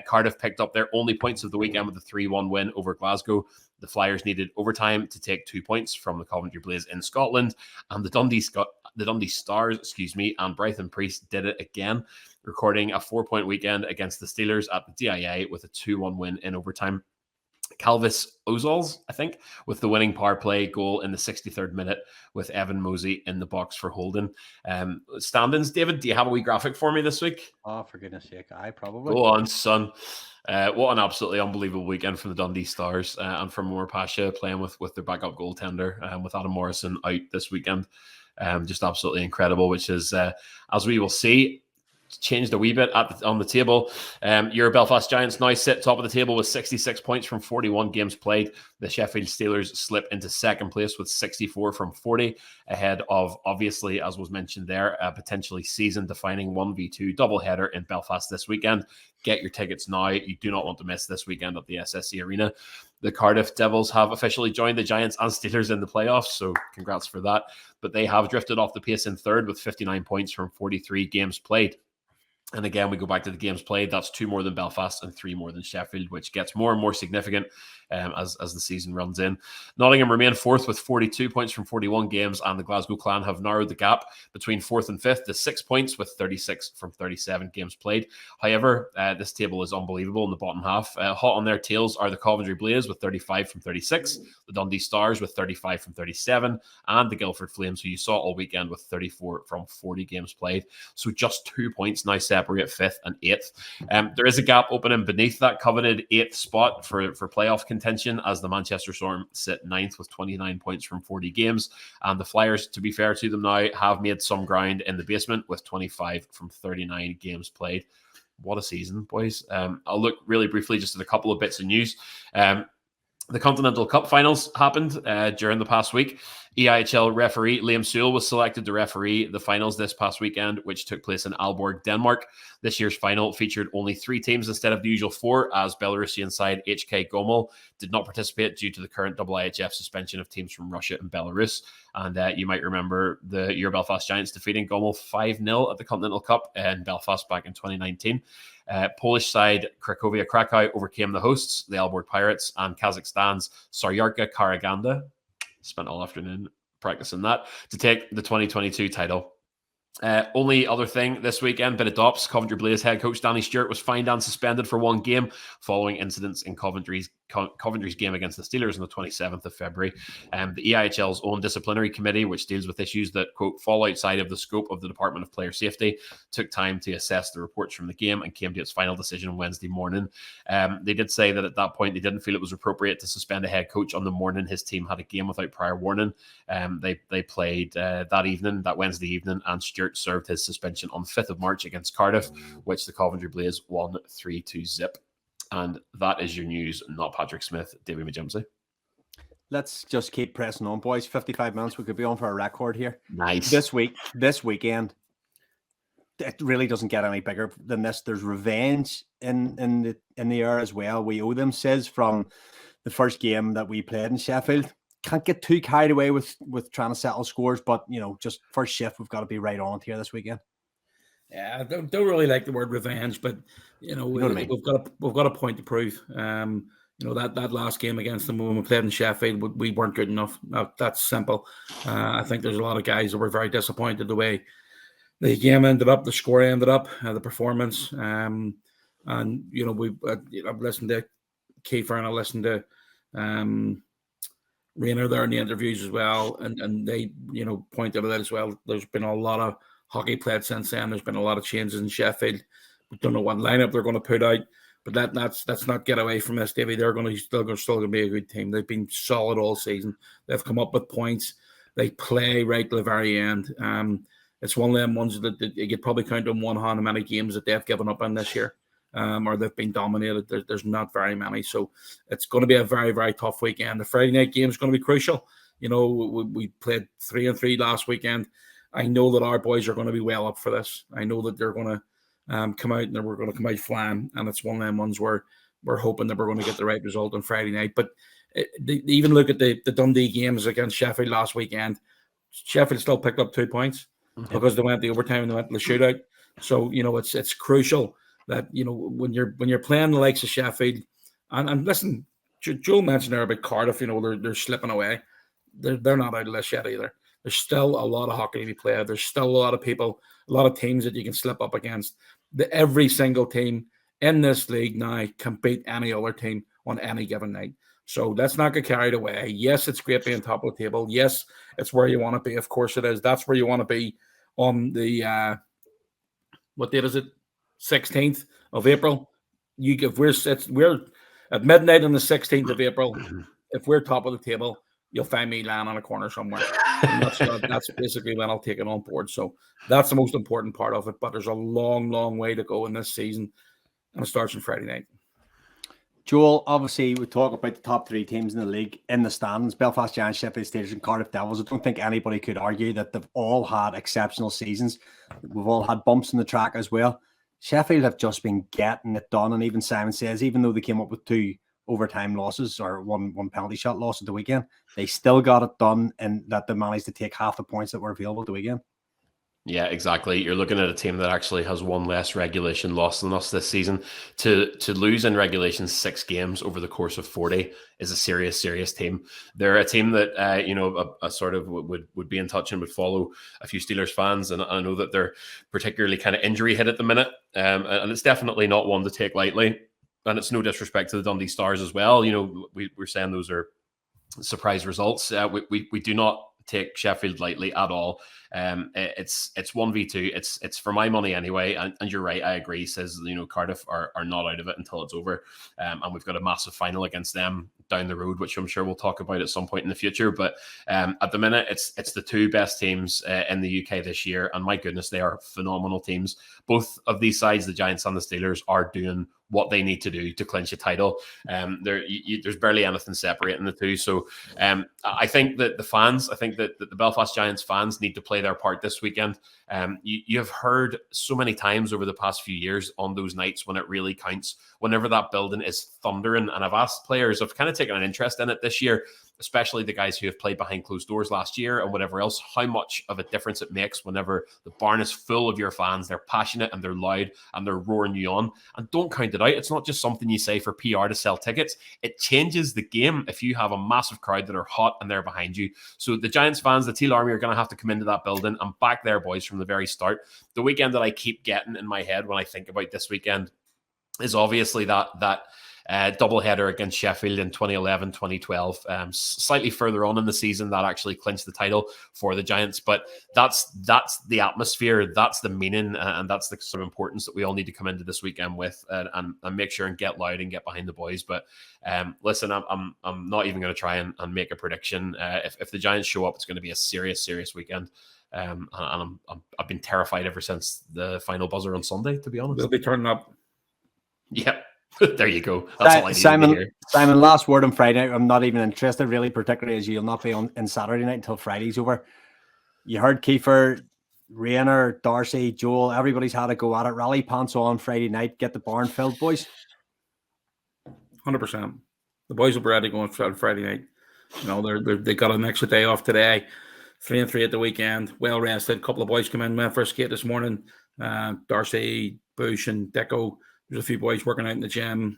Cardiff picked up their only points of the weekend with a 3-1 win over Glasgow. The Flyers needed overtime to take 2 points from the Coventry Blaze in Scotland, and the Dundee the Dundee Stars, and Brython Priest did it again, recording a 4-point weekend against the Steelers at the DIA with a 2-1 win in overtime. Calvis Ozols, I think, with the winning power play goal in the 63rd minute, with Evan Mosey in the box for holding. Standings, David, do you have a wee graphic for me this week? Oh, for goodness sake, I probably. Go on, son. What an absolutely unbelievable weekend from the Dundee Stars and from Moore Pasha playing with their backup goaltender, with Adam Morrison out this weekend. Just absolutely incredible, which is, as we will see, changed a wee bit on the table. Your Belfast Giants now sit top of the table with 66 points from 41 games played. The Sheffield Steelers slip into second place with 64 from 40, ahead of, obviously, as was mentioned there, a potentially season-defining 1v2 doubleheader in Belfast this weekend. Get your tickets now. You do not want to miss this weekend at the SSE Arena. The Cardiff Devils have officially joined the Giants and Steelers in the playoffs, so congrats for that. But they have drifted off the pace in third with 59 points from 43 games played. And again, we go back to the games played. That's 2 more than Belfast and 3 more than Sheffield, which gets more and more significant as the season runs in. Nottingham remain fourth with 42 points from 41 games, and the Glasgow Clan have narrowed the gap between fourth and fifth to 6 points with 36 from 37 games played. However, this table is unbelievable in the bottom half. Hot on their tails are the Coventry Blaze with 35 from 36, the Dundee Stars with 35 from 37, and the Guildford Flames, who you saw all weekend, with 34 from 40 games played. So just 2 points now separate fifth and eighth. There is a gap opening beneath that coveted eighth spot for playoff contention, as the Manchester Storm sit ninth with 29 points from 40 games, and the Flyers, to be fair to them now, have made some ground in the basement with 25 from 39 games played. What a season, boys. I'll look really briefly just at a couple of bits of news. The Continental Cup finals happened during the past week. EIHL referee Liam Sewell was selected to referee the finals this past weekend, which took place in Aalborg, Denmark. This year's final featured only 3 teams instead of the usual 4, as Belarusian side HK Gomel did not participate due to the current IIHF suspension of teams from Russia and Belarus. And you might remember your Belfast Giants defeating Gomel 5-0 at the Continental Cup in Belfast back in 2019. Polish side Cracovia Krakow overcame the hosts, the Aalborg Pirates, and Kazakhstan's Saryarka Karaganda, spent all afternoon practicing that, to take the 2022 title. Only other thing this weekend, bit of dops. Coventry Blaze head coach Danny Stewart was fined and suspended for 1 game following incidents in Coventry's game against the Steelers on the 27th of February. The EIHL's own disciplinary committee, which deals with issues that, quote, fall outside of the scope of the Department of Player Safety, took time to assess the reports from the game and came to its final decision on Wednesday morning. They did say that at that point they didn't feel it was appropriate to suspend a head coach on the morning his team had a game without prior warning. They played that Wednesday evening, and Stewart served his suspension on the 5th of March against Cardiff, which the Coventry Blaze won 3-0. And that is your news, not Patrick Smith, Davy McJimsey. Let's just keep pressing on, boys. 55 minutes. We could be on for a record here. Nice. This weekend, it really doesn't get any bigger than this. There's revenge in the air as well. We owe them, Sizz, from the first game that we played in Sheffield. Can't get too carried away with trying to settle scores, but just first shift, we've got to be right on it here this weekend. Yeah, I don't really like the word revenge, but you know what I mean? we've got a point to prove. That last game against them when we played in Sheffield, we weren't good enough. That's simple. I think there's a lot of guys that were very disappointed the way the game ended up, the score ended up, the performance. And I've listened to Kiefer and I listened to Rainer there in the interviews as well, and they pointed out as well. There's been a lot of hockey played since then. There's been a lot of changes in Sheffield. We don't know what lineup they're going to put out, but that's not get away from this, Davey. They're still going to be a good team. They've been solid all season. They've come up with points. They play right to the very end. It's one of them ones that you could probably count on one hand how many games that they've given up in this year, or they've been dominated. There's not very many, so it's going to be a very, very tough weekend. The Friday night game is going to be crucial. We played 3-3 last weekend. I know that our boys are going to be well up for this. I know that they're going to come out and we're going to come out flying, and it's one of them ones where we're hoping that we're going to get the right result on Friday night. But even look at the Dundee games against Sheffield last weekend. Sheffield still picked up 2 points because they went the overtime and they went to the shootout. So it's crucial that when you're playing the likes of Sheffield, and listen, Joel mentioned there about Cardiff. They're slipping away. They're not out of this yet either. There's still a lot of hockey to be played. There's still a lot of people, a lot of teams that you can slip up against. Every single team in this league now can beat any other team on any given night. So let's not get carried away. Yes, it's great being top of the table. Yes, it's where you want to be. Of course it is. That's where you want to be on the, what date is it? 16th of April. If we're at midnight on the 16th of April, if we're top of the table, you'll find me lying on a corner somewhere. And that's basically when I'll take it on board. So that's the most important part of it. But there's a long, long way to go in this season. And it starts on Friday night. Joel, obviously, we talk about the top 3 teams in the league in the standings: Belfast Giants, Sheffield Steelers, and Cardiff Devils. I don't think anybody could argue that they've all had exceptional seasons. We've all had bumps in the track as well. Sheffield have just been getting it done. And even Simon says, even though they came up with 2 overtime losses or one penalty shot loss at the weekend, they still got it done, and that they managed to take half the points that were available at the weekend. Yeah, exactly. You're looking at a team that actually has one less regulation loss than us this season. To lose in regulation 6 games over the course of 40 is a serious team. They're a team that a sort of would be in touch and would follow a few Steelers fans, and I know that they're particularly kind of injury hit at the minute, and it's definitely not one to take lightly. And it's no disrespect to the Dundee Stars as well. We're saying those are surprise results. We do not take Sheffield lightly at all. It's 1v2. It's for my money anyway. And you're right. I agree. Says, Cardiff are not out of it until it's over. And we've got a massive final against them down the road, which I'm sure we'll talk about at some point in the future. But at the minute, it's the 2 best teams in the UK this year. And my goodness, they are phenomenal teams. Both of these sides, the Giants and the Steelers, are doing what they need to do to clinch a title. There's barely anything separating the two. So I think that the Belfast Giants fans need to play their part this weekend. You have heard so many times over the past few years on those nights when it really counts, whenever that building is thundering. And I've asked players, I've kind of taken an interest in it this year, especially the guys who have played behind closed doors last year and whatever else, how much of a difference it makes whenever the barn is full of your fans. They're passionate and they're loud and they're roaring you on. And don't count it out. It's not just something you say for PR to sell tickets. It changes the game if you have a massive crowd that are hot and they're behind you. So the Giants fans, the Teal Army, are going to have to come into that building and back their boys from the very start. The weekend that I keep getting in my head when I think about this weekend is obviously that doubleheader against Sheffield in 2011, 2012, slightly further on in the season that actually clinched the title for the Giants. But that's the atmosphere, that's the meaning, and that's the sort of importance that we all need to come into this weekend with, and make sure and get loud and get behind the boys. But listen, I'm not even going to try and make a prediction. If the Giants show up, it's going to be a serious weekend. And I've been terrified ever since the final buzzer on Sunday, to be honest. They'll be turning up. Yeah. There you go. That's all I need Simon, to hear. Simon, last word on Friday. I'm not even interested, really, particularly as you'll not be on Saturday night until Friday's over. You heard Kiefer, Rayner, Darcy, Joel, everybody's had a go at it. Rally pants on Friday night. Get the barn filled, boys. 100%. The boys will be ready going on Friday night. They got an extra day off today. 3-3 at the weekend. Well rested. A couple of boys come in, went for a skate this morning. Darcy, Bush, and Deco. There's a few boys working out in the gym,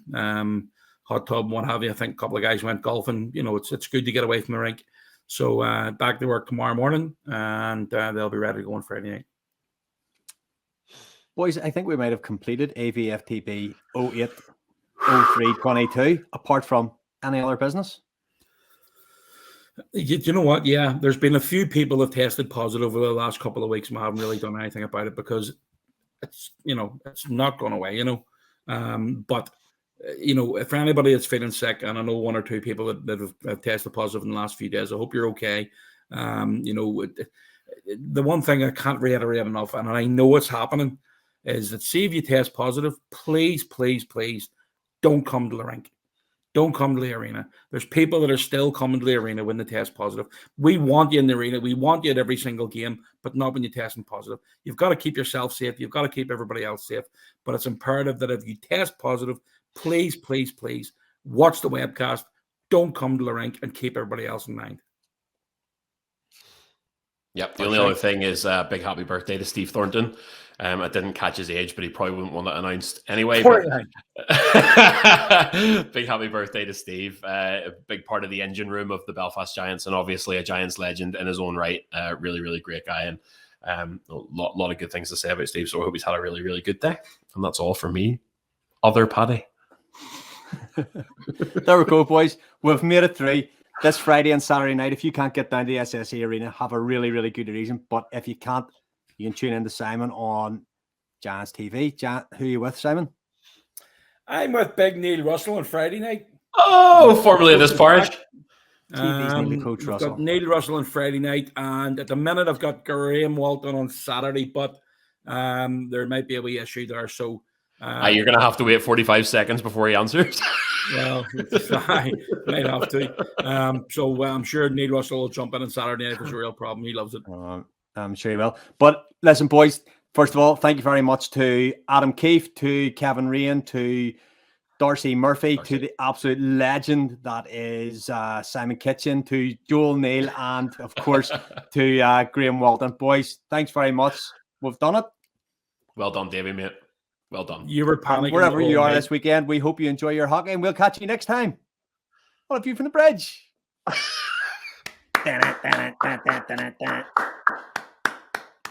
hot tub, what have you. I think a couple of guys went golfing. It's good to get away from the rink. So back to work tomorrow morning, and they'll be ready to go on Friday night. Boys, I think we might have completed AVFTB 08/03/22, apart from any other business. You know what? Yeah, there's been a few people that have tested positive over the last couple of weeks, and I haven't really done anything about it because it's not going away, But for anybody that's feeling sick, and I know 1 or 2 people that have tested positive in the last few days, I hope you're okay. The one thing I can't reiterate enough, and I know it's happening, is that see if you test positive, please don't come to the rink. Don't come to the arena. There's people that are still coming to the arena when they test positive. We want you in the arena. We want you at every single game, but not when you're testing positive. You've got to keep yourself safe. You've got to keep everybody else safe. But it's imperative that if you test positive, please watch the webcast. Don't come to the rink and keep everybody else in mind. Yep. The only other thing is big happy birthday to Steve Thornton. I didn't catch his age, but he probably wouldn't want it announced anyway. But big happy birthday to Steve. A big part of the engine room of the Belfast Giants, and obviously a Giants legend in his own right. Really, really great guy, and a lot of good things to say about Steve. So I hope he's had a really, really good day. And that's all from me. Other Paddy. There we go, boys. We've made it through this Friday and Saturday night. If you can't get down to the SSE Arena, have a really, really good reason. But if you can't, you can tune in to Simon on Giants TV. Who are you with, Simon? I'm with Big Neil Russell on Friday night. Oh, formerly of this parish. TV's Neil Coach Russell. Got Neil Russell on Friday night, and at the minute I've got Graham Walton on Saturday, but there might be a wee issue there. So you're going to have to wait 45 seconds before he answers. Well, I might have to. So I'm sure Neil Russell will jump in on Saturday night if it's a real problem. He loves it. I'm sure he will. But listen, boys, first of all, thank you very much to Adam Keefe, to Kevin Rain, to Darcy Murphy, to the absolute legend that is Simon Kitchen, to Joel Neal, and of course to Graham Walton. Boys, thanks very much. We've done it. Well done, Davey, mate. Well done. You were panicking. Wherever you are this weekend, we hope you enjoy your hockey, and we'll catch you next time. What a view from the bridge.